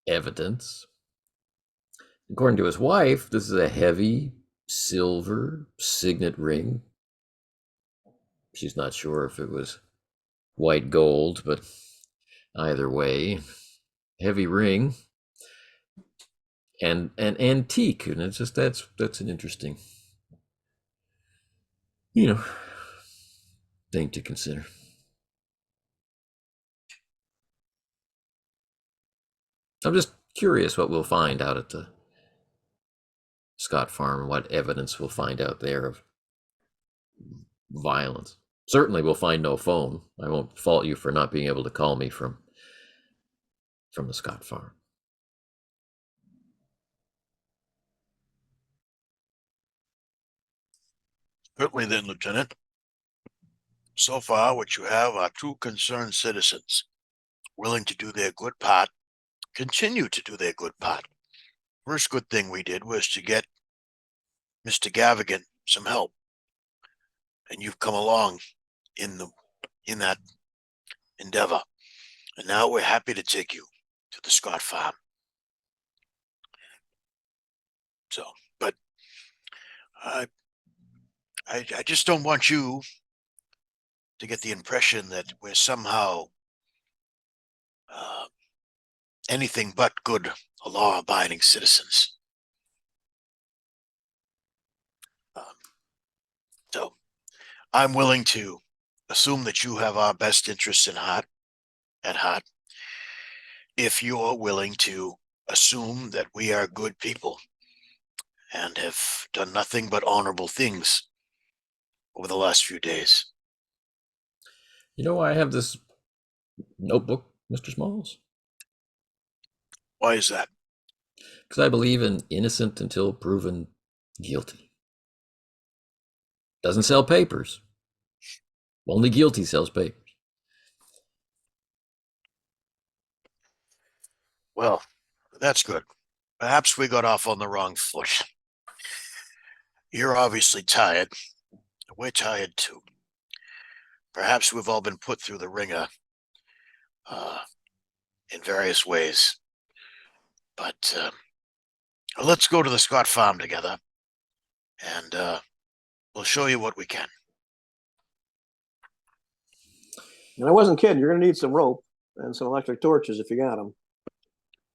Evidence. According to his wife, this is a heavy silver signet ring. She's not sure if it was white gold, but either way, heavy ring and an antique, and it's just that's an interesting, thing to consider. I'm just curious what we'll find out at the Scott Farm, what evidence we'll find out there of violence. Certainly we'll find no phone. I won't fault you for not being able to call me from the Scott Farm. Certainly then, Lieutenant. So far, what you have are two concerned citizens willing to do their good part, continue to do their good part. First good thing we did was to get Mr. Gavigan some help. And you've come along in that endeavor. And now we're happy to take you to the Scott Farm. So, but I just don't want you to get the impression that we're somehow anything but good, law-abiding citizens. So I'm willing to assume that you have our best interests at heart, if you're willing to assume that we are good people and have done nothing but honorable things over the last few days. You know why I have this notebook, Mr. Smalls? Why is that? Because I believe in innocent until proven guilty. Doesn't sell papers. Only guilty sells papers. Well, that's good. Perhaps we got off on the wrong foot. You're obviously tired. We're tired too. Perhaps we've all been put through the ringer in various ways. But let's go to the Scott Farm together, and we'll show you what we can. And I wasn't kidding. You're going to need some rope and some electric torches if you got them.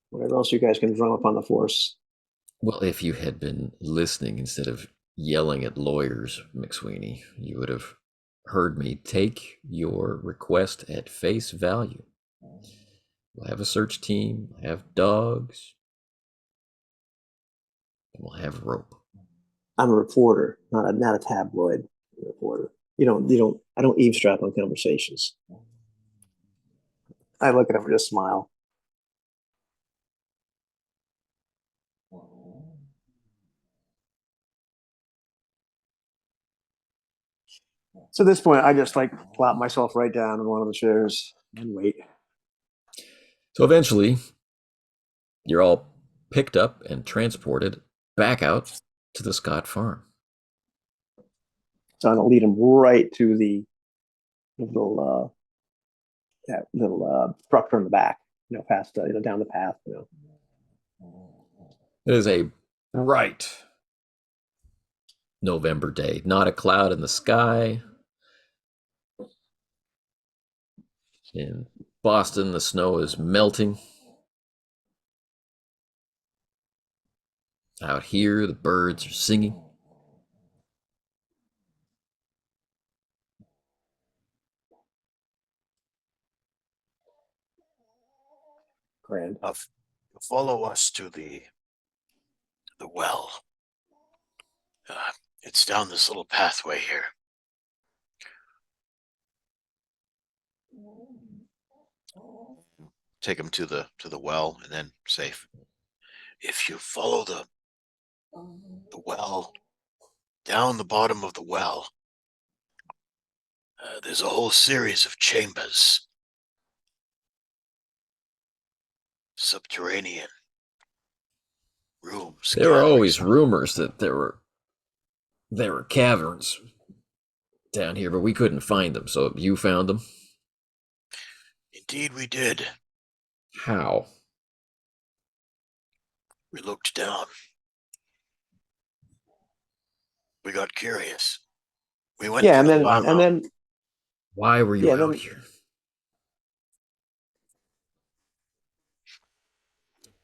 Whatever else you guys can drum up on the force. Well, if you had been listening instead of yelling at lawyers, McSweeney, you would have heard me take your request at face value. We'll have a search team, we'll have dogs, and we'll have rope. I'm a reporter, not a tabloid reporter. I don't eavesdrop on conversations. I look at him and just smile. So at this point, I just plop myself right down in one of the chairs and wait. So eventually, you're all picked up and transported back out to the Scott Farm. So I'm gonna lead him right to the little structure in the back, past down the path, It is a bright November day, not a cloud in the sky. In Boston, the snow is melting. Out here, the birds are singing. Grand. Follow us to the well. It's down this little pathway here. Take him to the well, and then safe. If you follow the well, down the bottom of the well, there's a whole series of chambers. Subterranean rooms. There were always rumors that there were caverns down here, but we couldn't find them. So you found them? Indeed we did. How? We looked down. We got curious. We went Yeah, to and the then Why were you out here?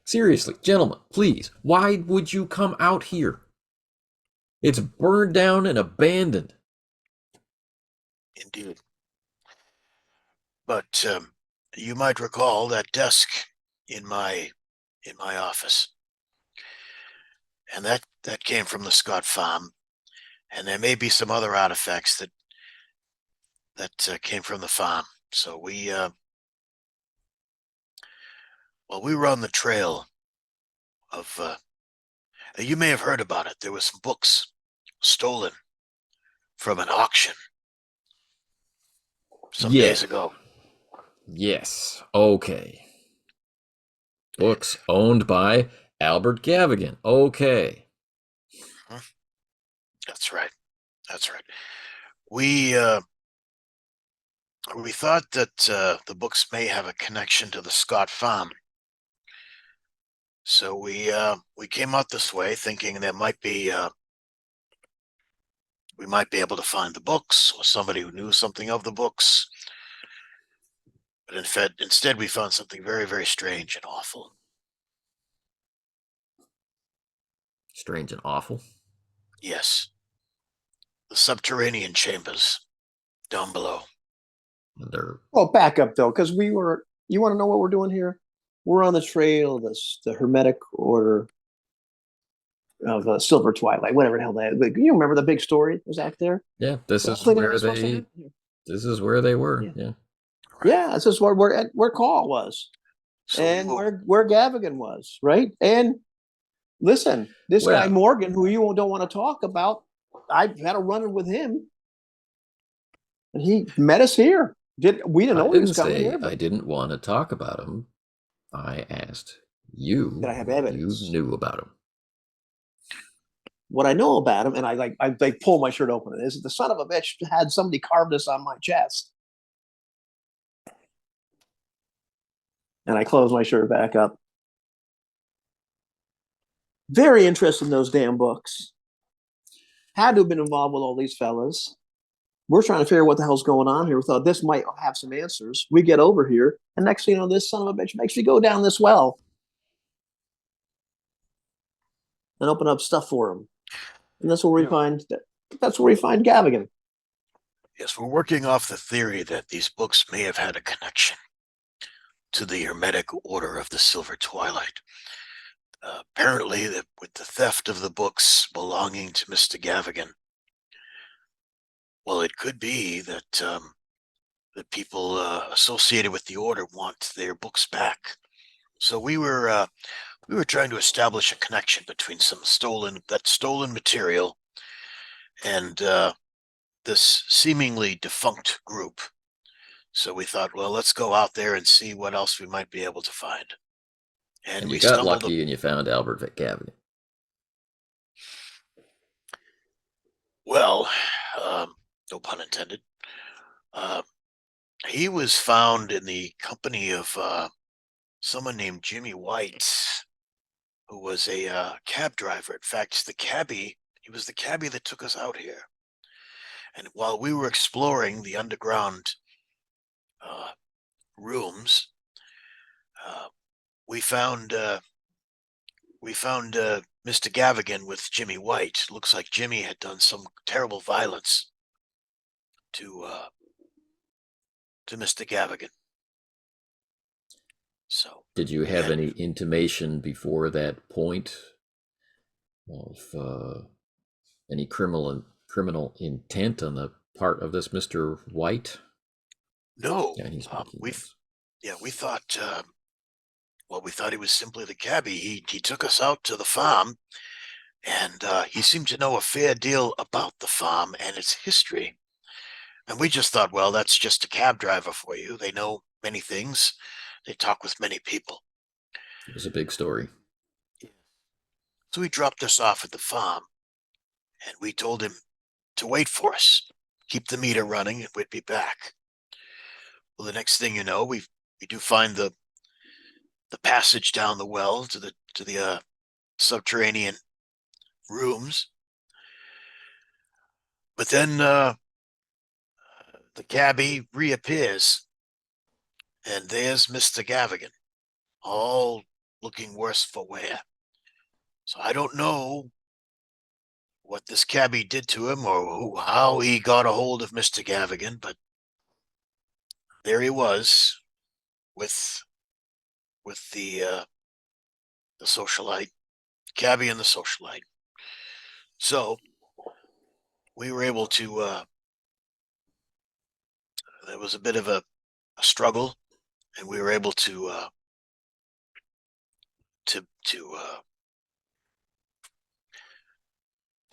Seriously, gentlemen, please, why would you come out here? It's burned down and abandoned. Indeed. But you might recall that desk in my in my office. And that came from the Scott farm. And there may be some other artifacts that came from the farm. So we were on the trail of you may have heard about it. There were some books stolen from an auction some days ago. Yes. Okay. Books owned by Albert Gavigan. Okay. That's right. That's right. We thought that the books may have a connection to the Scott farm. So we came out this way thinking there might be we might be able to find the books or somebody who knew something of the books. But instead we found something very, very strange and awful. Strange and awful. Yes. The subterranean chambers down below. They're Well, back up though, because you want to know what we're doing here? We're on the trail of the Hermetic Order of the Silver Twilight, whatever the hell that is. You remember the big story that was out there? yeah. This is Hopefully that where was supposed to they. happen here. This is where they were. Yeah. Yeah. Right. Yeah, this is where Call was, So and where Gavigan was, right? And listen, this guy Well- Morgan, who you don't want to talk about, I've had a run-in with him, and he met us here. We didn't know he was coming here? I But didn't want to talk about him. I asked you. Did I have evidence? You knew about him. what I know about him, and I pull my shirt open, is that the son of a bitch had somebody carve this on my chest. And I close my shirt back up. Very interested in those damn books. Had to have been involved with all these fellas. We're trying to figure out what the hell's going on here. We thought this might have some answers. We get over here, and next thing you know, this son of a bitch makes me go down this well and open up stuff for him. And that's where we find Gavigan. yes, we're working off the theory that these books may have had a connection to the Hermetic Order of the Silver Twilight. Apparently, with the theft of the books belonging to Mr. Gavigan, well, it could be that the people associated with the order want their books back. So we were trying to establish a connection between some stolen material and this seemingly defunct group. So we thought, well, let's go out there and see what else we might be able to find. And we you got stumbled lucky and you found Albert Gavigan. Well, no pun intended. He was found in the company of someone named Jimmy White, who was a cab driver. In fact, he was the cabbie that took us out here. And while we were exploring the underground rooms, we found Mr. Gavigan with Jimmy White. Looks like Jimmy had done some terrible violence to Mr. Gavigan. So, Did you have any intimation before that point of any criminal intent on the part of this Mr. White? no, Yeah, he's we thought we thought he was simply the cabbie. He took us out to the farm, and he seemed to know a fair deal about the farm and its history. And we just thought, well, that's just a cab driver for you. They know many things. They talk with many people. It was a big story. So we dropped us off at the farm, and we told him to wait for us, keep the meter running, and we'd be back. Well, the next thing you know, we do find the passage down the well to the subterranean rooms. But then the cabbie reappears, and there's Mr. Gavigan, all looking worse for wear. So I don't know what this cabbie did to him or how he got a hold of Mr. Gavigan, but there he was with the the socialite, Gavigan the socialite. So we were able to. There was a bit of a struggle, and we were able to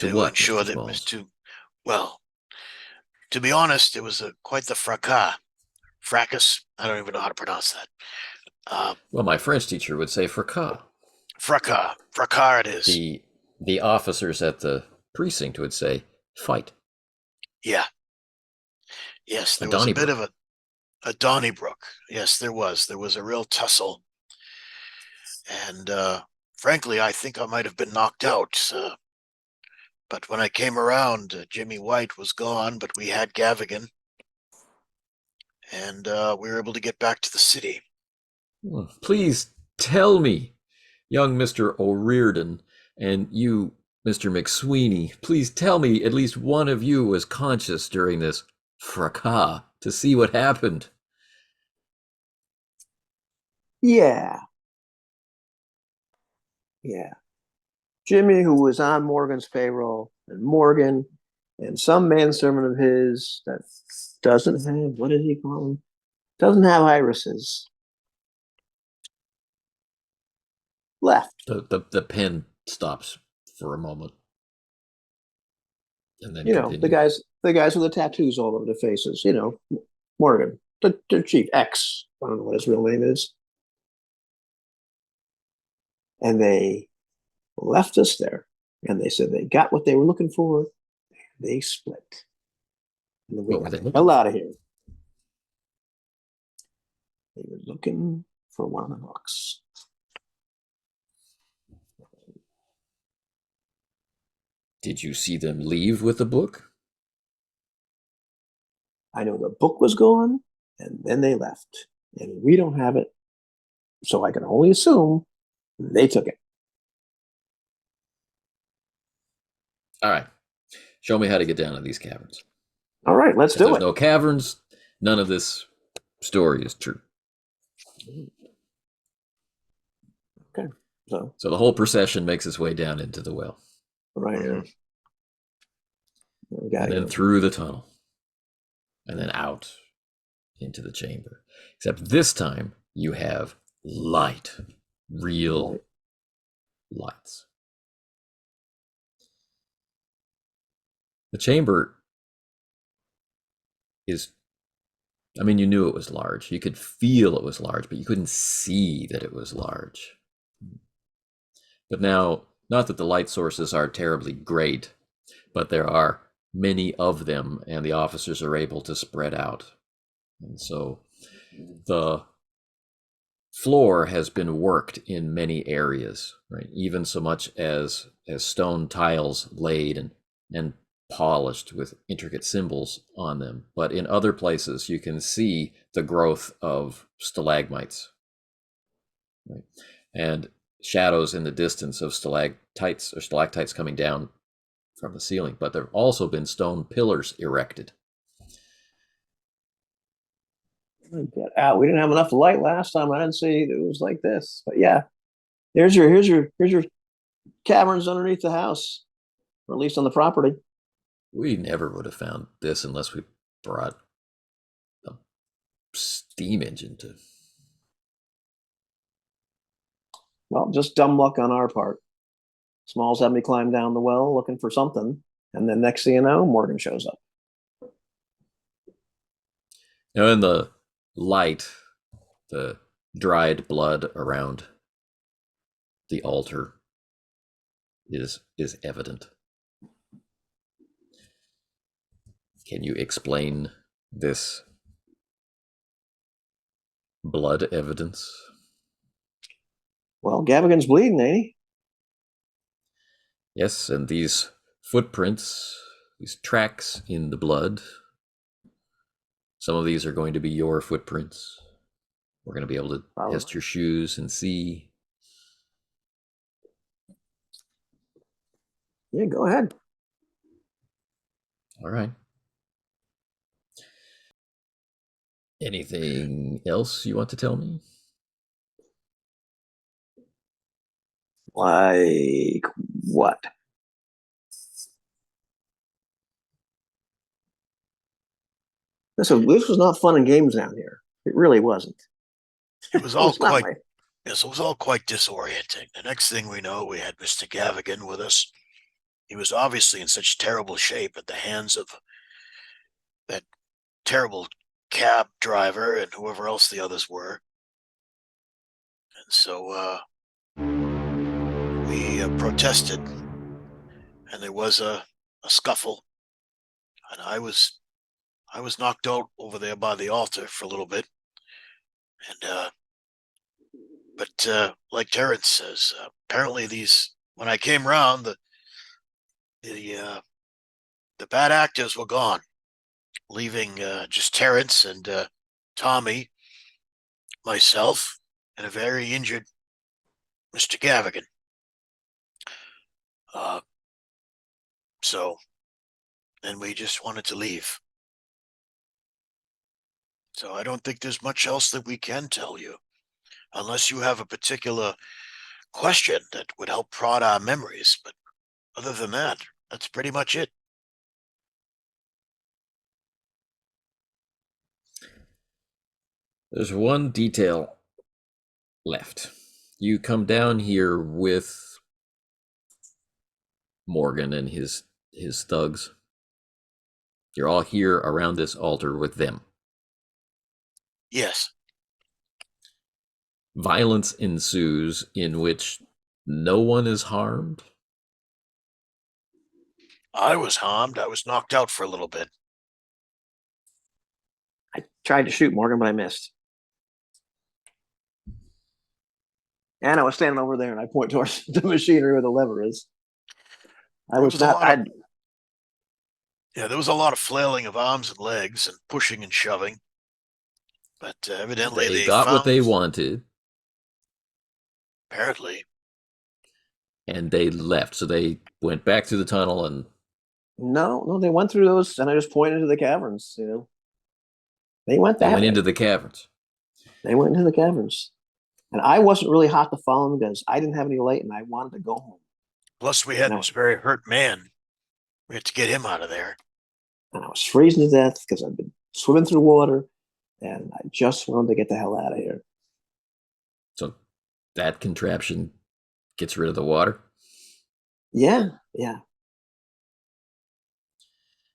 what, ensure Mr. that Smalls? well, to be honest, it was quite the fracas. I don't even know how to pronounce that. Well, my French teacher would say fracas. Fracas it is. The officers at the precinct would say fight. Yeah. Yes, there A was a bit Donnybrook. of a Donnybrook. Yes, there was. There was a real tussle. And frankly, I think I might have been knocked out. But when I came around, Jimmy White was gone, but we had Gavigan. And we were able to get back to the city. Please tell me, young Mr. O'Riordan, and you, Mr. McSweeney, please tell me at least one of you was conscious during this fracas to see what happened. Yeah. Yeah. Jimmy, who was on Morgan's payroll, and Morgan, and some manservant of his that doesn't have, what did he call him? Doesn't have irises. Left. The pen stops for a moment. And then You know, continues. the guys with the tattoos all over their faces, you know, Morgan, the chief, X. I don't know what his real name is. And they left us there. And they said they got what they were looking for. They split. And then we What were got they the looking hell for? out of here. They were looking for one of the books. Did you see them leave with the book? I know the book was gone, and then they left. And we don't have it. So I can only assume they took it. All right. Show me how to get down to these caverns. All right, let's If do there's it. no caverns, none of this story is true. Okay. So the whole procession makes its way down into the well. Right here. We gotta And then go. through the tunnel. And then out into the chamber. Except this time you have light. Real lights. The chamber is, I mean, you knew it was large. You could feel it was large, but you couldn't see that it was large. But now, not that the light sources are terribly great, but there are many of them, and the officers are able to spread out. And so the floor has been worked in many areas, right? Even so much as stone tiles laid and polished with intricate symbols on them. But in other places, you can see the growth of stalagmites, right? And shadows in the distance of stalactites or stalactites coming down from the ceiling. But there have also been stone pillars erected. Get out. We didn't have enough light last time. I didn't see it was like this. But yeah, here's your caverns underneath the house, or at least on the property. We never would have found this unless we brought a steam engine to. Well, just dumb luck on our part. Smalls had me climb down the well looking for something, and then next thing you know, Morgan shows up. Now, in the light, the dried blood around the altar is evident. Can you explain this blood evidence? Well, Gavigan's bleeding, ain't he? Yes, and these footprints, these tracks in the blood, some of these are going to be your footprints. We're going to be able to test your shoes and see. Yeah, go ahead. All right. Anything else you want to tell me? Like what? This was not fun and games down here. It really wasn't. It was It all was not quite my. yes, it was all quite disorienting. The next thing we know, we had Mr. Gavigan with us. He was obviously in such terrible shape at the hands of that terrible cab driver and whoever else the others were. And so we protested, and there was a scuffle, and I was knocked out over there by the altar for a little bit, and but like Terrence says, apparently these when I came round, the bad actors were gone, leaving just Terrence and Tommy, myself, and a very injured Mr. Gavigan. So then we just wanted to leave. So I don't think there's much else that we can tell you, unless you have a particular question that would help prod our memories. But other than that, that's pretty much it. There's one detail left. You come down here with Morgan and his thugs. You're all here around this altar with them. Yes. Violence ensues in which no one is harmed. I was harmed. I was knocked out for a little bit. I tried to shoot Morgan, but I missed. And I was standing over there, and I point towards the machinery where the lever is. I was not. Yeah, there was a lot of flailing of arms and legs and pushing and shoving. But evidently They got what they wanted. Apparently. And they left. So they went back through the tunnel and... No, they went through those, and I just pointed to the caverns, They went that way. Into the caverns. They went into the caverns. And I wasn't really hot to follow them because I didn't have any light, and I wanted to go home. Plus, we had this very hurt man. We had to get him out of there. And I was freezing to death because I've been swimming through water, and I just wanted to get the hell out of here. So that contraption gets rid of the water? Yeah.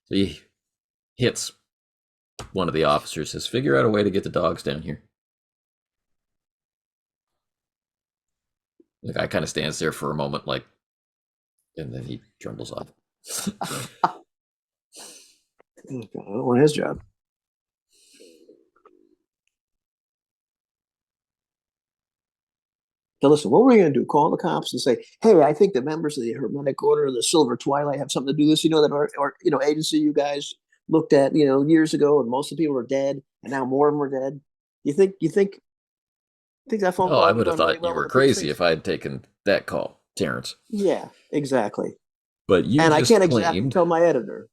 So he hits one of the officers, says, figure out a way to get the dogs down here. The guy kind of stands there for a moment, and then he trundles off. I don't want his job. So listen, what were we going to do? Call the cops and say, "Hey, I think the members of the Hermetic Order, the Silver Twilight, have something to do with this. That our agency you guys looked at, years ago, and most of the people are dead, and now more of them are dead. You think that phone call? I would have thought you were crazy if I had taken that call, Terrence. Yeah, exactly. But you I can't exactly tell my editor.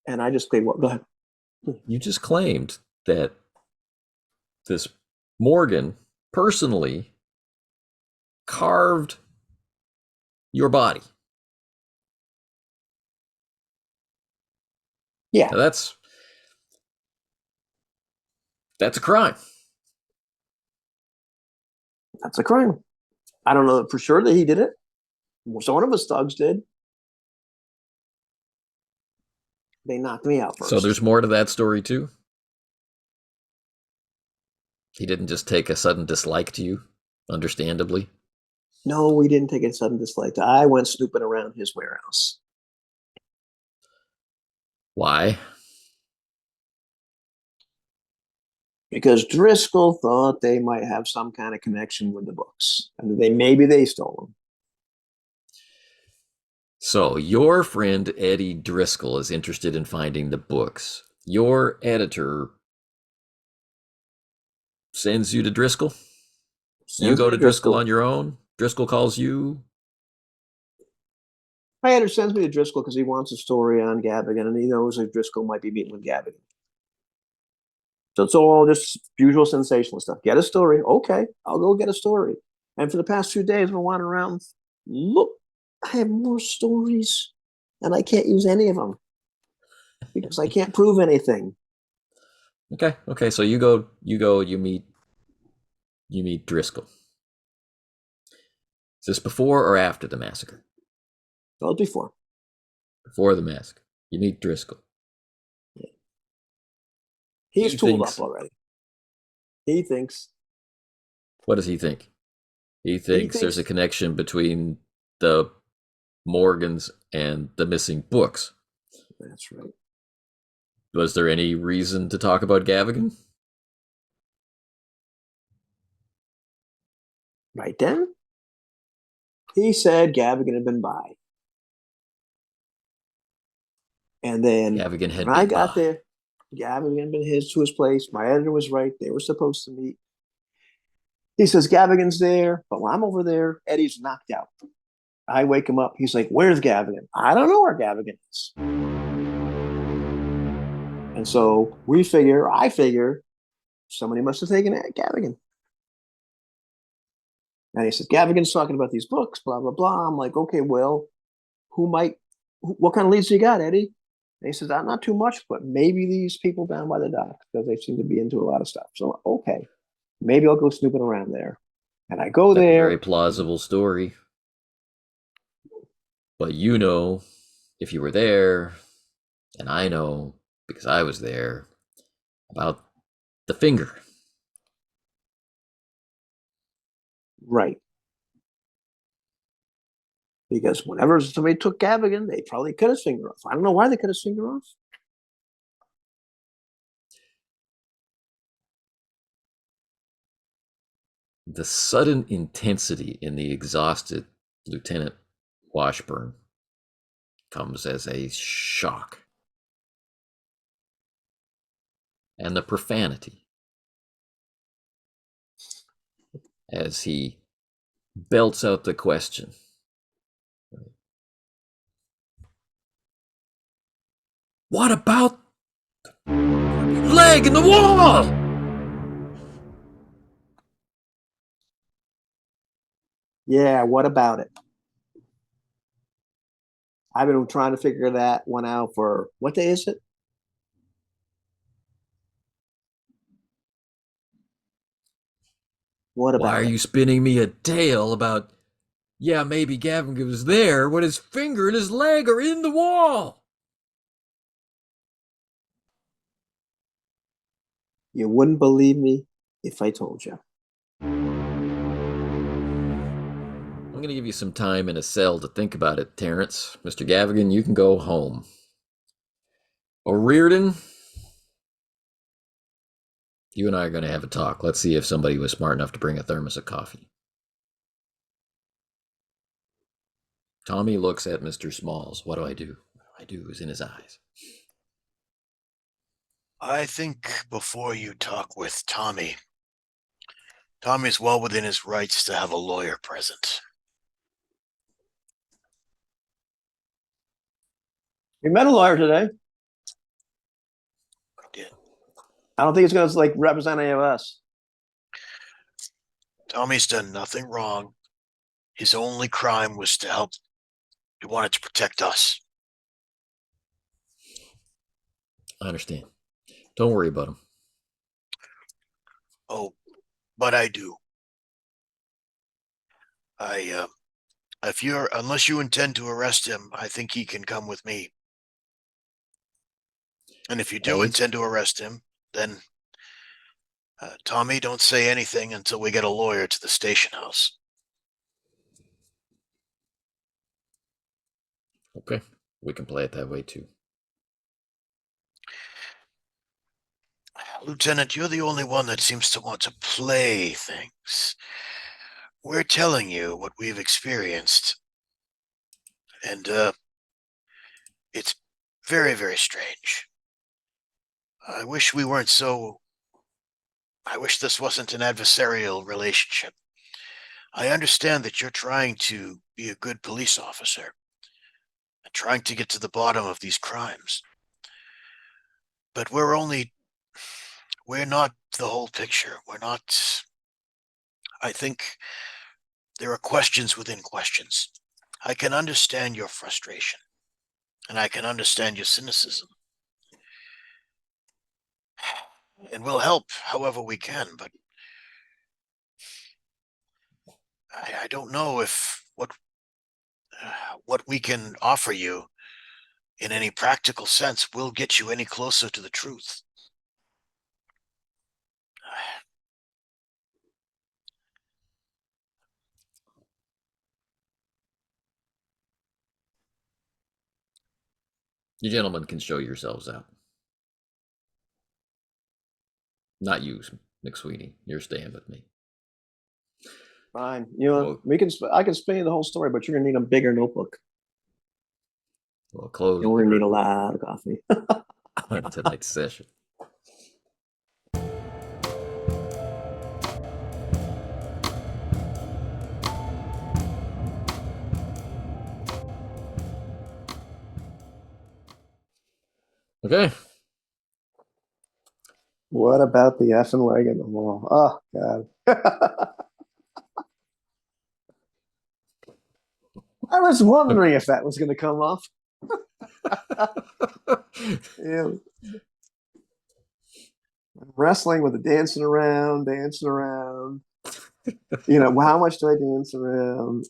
And I just say, "What? Go ahead." You just claimed that this Morgan personally carved your body. Yeah. Now that's a crime. That's a crime. I don't know for sure that he did it. So one of his thugs did. They knocked me out first. So there's more to that story too? He didn't just take a sudden dislike to you, understandably? No, we didn't take a sudden dislike. I went snooping around his warehouse. Why? Because Driscoll thought they might have some kind of connection with the books. And maybe they stole them. So your friend Eddie Driscoll is interested in finding the books. Your editor sends you to Driscoll? You go to Driscoll on your own? Driscoll calls you? My editor sends me to Driscoll because he wants a story on Gavigan, and he knows that Driscoll might be meeting with Gavigan. So it's all just usual sensational stuff. Get a story. Okay, I'll go get a story. And for the past 2 days, I've been wandering around look, I have more stories, and I can't use any of them because I can't prove anything. Okay, okay. So you meet Driscoll. Is this before or after the massacre? Well, before. Before the massacre. You meet Driscoll. He's He tooled thinks. up already. He thinks. What does he think? He He thinks there's thinks. a connection between the Morgans and the missing books. That's right. Was there any reason to talk about Gavigan? Right then, he said Gavigan had been by. And then Gavigan when had I been got by. there, Gavigan had been to his place. My editor was right. They were supposed to meet. He says, Gavigan's there, but when I'm over there, Eddie's knocked out. I wake him up. He's like, where's Gavigan? I don't know where Gavigan is. And so I figure, somebody must have taken Gavigan. And he says, Gavigan's talking about these books, blah, blah, blah. I'm like, okay, well, what kind of leads you got, Eddie? And he says, not too much, but maybe these people down by the docks, because they seem to be into a lot of stuff. So, okay, maybe I'll go snooping around there. And I go That's a there. very plausible story. But if you were there, and I know, because I was there, about the finger. Right. Because whenever somebody took Gavigan, they probably cut his finger off. I don't know why they cut his finger off. The sudden intensity in the exhausted Lieutenant Washburn comes as a shock. And the profanity as he belts out the question. What about the leg in the wall? Yeah, what about it? I've been trying to figure that one out for what day is it? What Why about are it? you spinning me a tale about, yeah, maybe Gavin was there when his finger and his leg are in the wall? You wouldn't believe me if I told you. I'm going to give you some time in a cell to think about it, Terrence. Mr. Gavigan, you can go home. O'Riordan, you and I are going to have a talk. Let's see if somebody was smart enough to bring a thermos of coffee. Tommy looks at Mr. Smalls. What do I do? What do I do is in his eyes. I think before you talk with Tommy's well within his rights to have a lawyer present. We met a lawyer today. I did. I don't think he's going to represent any of us. Tommy's done nothing wrong. His only crime was to help. He wanted to protect us. I understand. Don't worry about him. Oh, but I do. Unless you intend to arrest him, I think he can come with me. And if you do intend to arrest him, then Tommy, don't say anything until we get a lawyer to the station house. Okay, we can play it that way too. Lieutenant, you're the only one that seems to want to play things. We're telling you what we've experienced. And it's very, very strange. I wish this wasn't an adversarial relationship. I understand that you're trying to be a good police officer and trying to get to the bottom of these crimes. But we're not the whole picture. I think there are questions within questions. I can understand your frustration, and I can understand your cynicism. And we'll help however we can, but I don't know if what we can offer you in any practical sense will get you any closer to the truth. You gentlemen can show yourselves out. Not you, McSweeney. You're staying with me. Fine. You know, Well, I can explain the whole story, but you're gonna need a bigger notebook. we'll close And we're gonna need a lot of coffee. tonight's session. Okay. What about the effing leg in the wall? Oh God. I was wondering if that was gonna come off. Yeah. Wrestling with the dancing around. You know, how much do I dance around?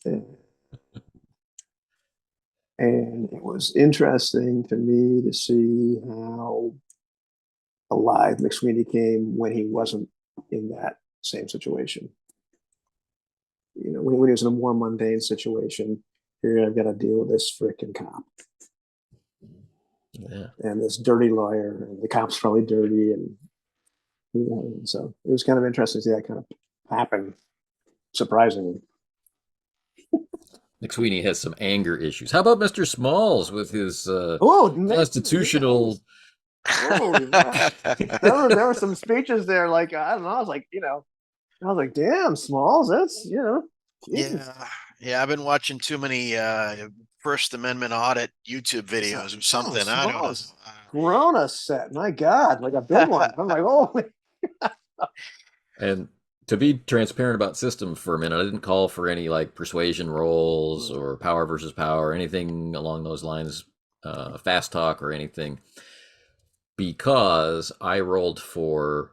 And it was interesting to me to see how alive McSweeney came when he wasn't in that same situation. You know, when he was in a more mundane situation, here I've got to deal with this freaking cop. Yeah. And this dirty lawyer, and the cop's probably dirty, and you know, so it was kind of interesting to see that kind of happen, surprisingly. McSweeney has some anger issues. How about Mr. Smalls with his constitutional? Yeah. There were some speeches there, like I don't know. I was like, you know, I was like, damn, Smalls, that's you know. Yeah. I've been watching too many First Amendment audit YouTube videos or something. I don't know. Corona set, my God, like a big one. I'm like, oh. And to be transparent about system for a minute, I didn't call for any like persuasion rolls or power versus power, anything along those lines, fast talk or anything, because I rolled for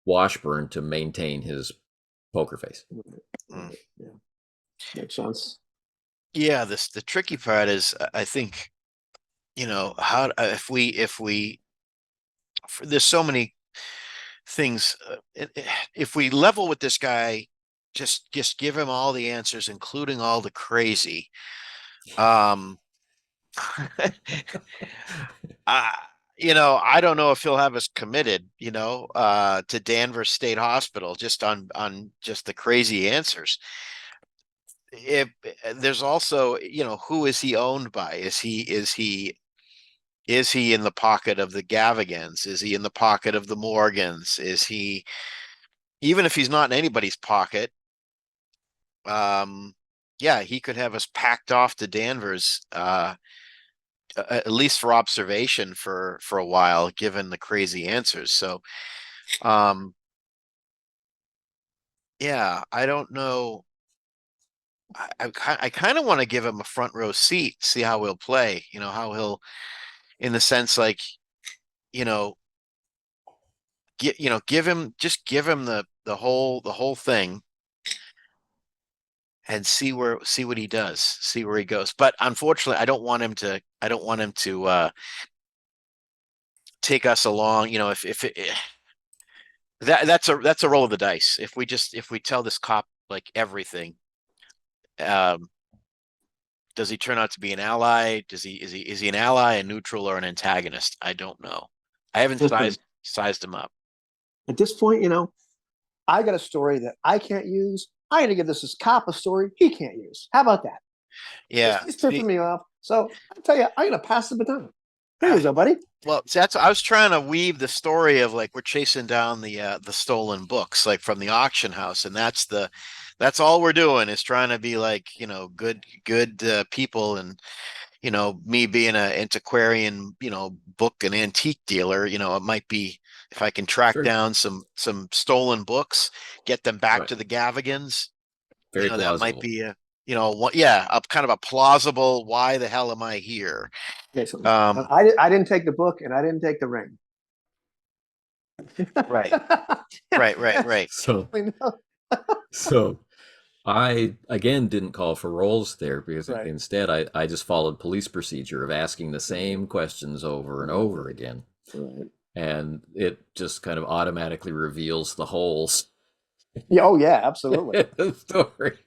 Washburn to maintain his poker face. Yeah, makes sense. Yeah, the tricky part is I think, you know, how if we there's so many things. If we level with this guy, just give him all the answers, including all the crazy. You know, I don't know if he'll have us committed, you know, to Danvers State Hospital just on just the crazy answers. If there's also, you know, who is he owned by? Is he in the pocket of the Gavigans? Is he in the pocket of the Morgans? Is he, even if he's not in anybody's pocket, yeah, he could have us packed off to Danvers, at least for observation for a while, given the crazy answers. So, yeah, I don't know. I kind of want to give him a front row seat, see how he'll play. You know, how he'll, in the sense like, you know, give him the whole thing and see what he does, see where he goes. But unfortunately, I don't want him to take us along. You know, if that's a roll of the dice. If we tell this cop like everything, does he turn out to be an ally? Is he an ally, a neutral, or an antagonist? I don't know. I haven't sized him up. At this point, you know, I got a story that I can't use. I'm gonna give this cop a story he can't use. How about that? Yeah, He's tipping me off. So I tell you, I'm gonna pass the baton. Here you go, buddy. Well, I was trying to weave the story of like we're chasing down the stolen books like from the auction house, and that's all we're doing is trying to be like, you know, good people, and you know, me being an antiquarian, you know, book and antique dealer, you know, it might be if I can track down some stolen books, get them back to the Gavigans. Very you know, plausible. that might be a kind of a plausible, why the hell am I here? Okay, so Um, I didn't take the book and I didn't take the ring. Right. Right. So I know. so I again didn't call for rolls there because Right. instead I just followed police procedure of asking the same questions over and over again. Right. And it just kind of automatically reveals the holes Yeah, oh yeah, absolutely. in the story.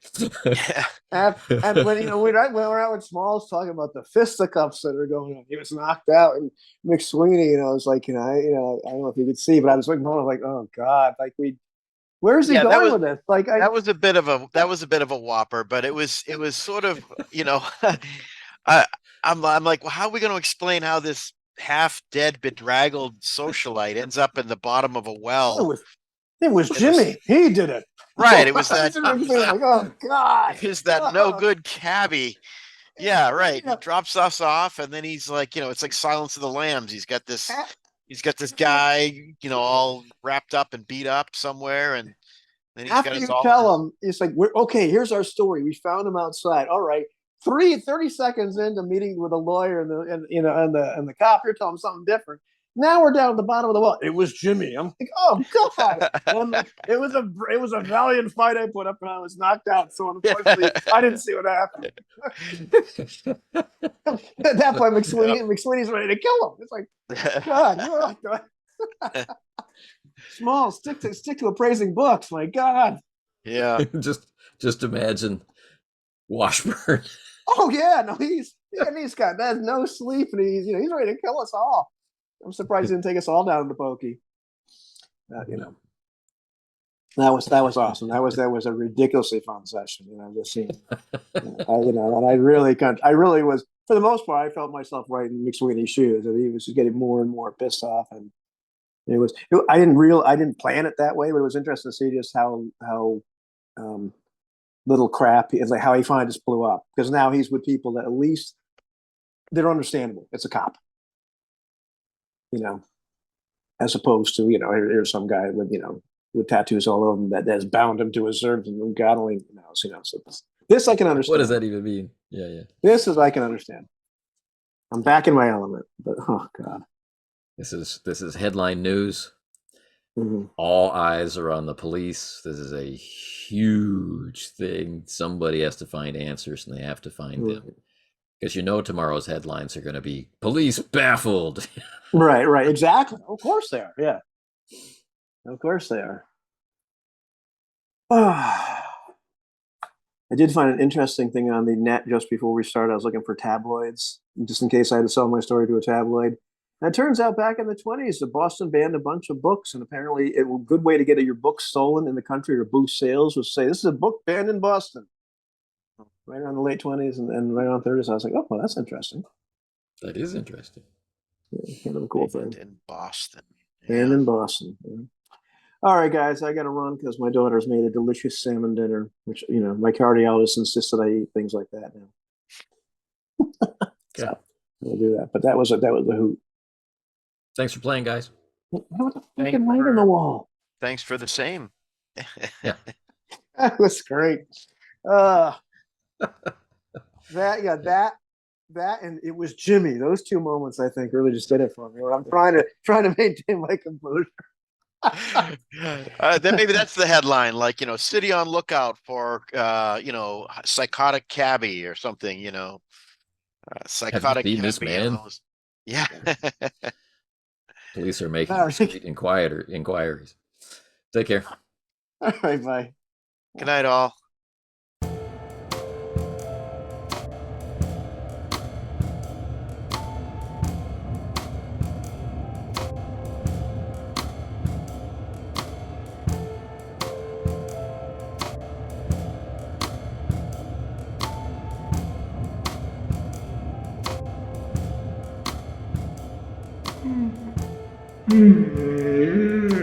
Yeah. And when when we're out with Smalls talking about the fisticuffs that are going on, he was knocked out, and McSweeney, I was like, I don't know if you could see, but I was looking on like, oh God, like where's he Yeah, that going was with this? Like, that was a bit of a whopper, but it was sort of, I I'm like, well, how are we going to explain how this half dead, bedraggled socialite ends up in the bottom of a well? it was in Jimmy. He did it. Right. It was I that. was like, oh God. It was that no good cabbie. Yeah, right. He Yeah. drops us off, and then he's like, it's like Silence of the Lambs. He's got this guy, all wrapped up and beat up somewhere, and then he's got After us you all. tell him, it's like, okay, here's our story. We found him outside. All right. 30 seconds into meeting with a lawyer and the cop, you're telling him something different. Now we're down at the bottom of the well. It was Jimmy. I'm like, oh God. It was a valiant fight I put up and I was knocked out. So unfortunately, I didn't see what happened. At that point, McSweeney's ready to kill him. It's like, God, Small, stick to appraising books. My God. Yeah. just imagine Washburn. Oh yeah, no, he's got that no sleep, and he's ready to kill us all. I'm surprised he didn't take us all down to Pokey. That was awesome. That was a ridiculously fun session. Just seeing, and I really was, for the most part, I felt myself right in McSweeney's shoes, and he was just getting more and more pissed off, and I didn't plan it that way, but it was interesting to see just how little crap it's like how he finally just blew up, because now he's with people that at least they're understandable. It's a cop, as opposed to here's some guy with tattoos all over him that has bound him to a certain, and God only knows. So this I can understand. What does that even mean? Yeah. This is I can understand. I'm back in my element, but oh God. This is headline news. Mm-hmm. All eyes are on the police. This is a huge thing. Somebody has to find answers, and they have to find them. Because tomorrow's headlines are going to be police baffled. Right, exactly. Of course they are. Yeah, of course they are. I did find an interesting thing on the net just before we started. I was looking for tabloids, just in case I had to sell my story to a tabloid. And it turns out back in the 1920s, the Boston banned a bunch of books, and apparently a good way to get your book stolen in the country or boost sales was say, this is a book banned in Boston. Right around the late 1920s and right around 1930s. I was like, oh, well, that's interesting. That is interesting. Yeah, kind of a cool thing. In Boston. And in Boston. Yeah. All right, guys, I got to run because my daughter's made a delicious salmon dinner, which, my cardiologist insists that I eat things like that now. So we'll do that. But that was a hoot. Thanks for playing, guys. What the fucking light on the wall? Thanks for the same. Yeah. That was great. That and it was Jimmy. Those two moments, I think, really just did it for me. I'm trying to maintain my composure. Then maybe that's the headline, like, city on lookout for psychotic cabbie or something, psychotic beaten this cabbie. man? Yeah. Police are making discreet inquiries. Take care. All right, bye. Good night, all. Mm-hmm.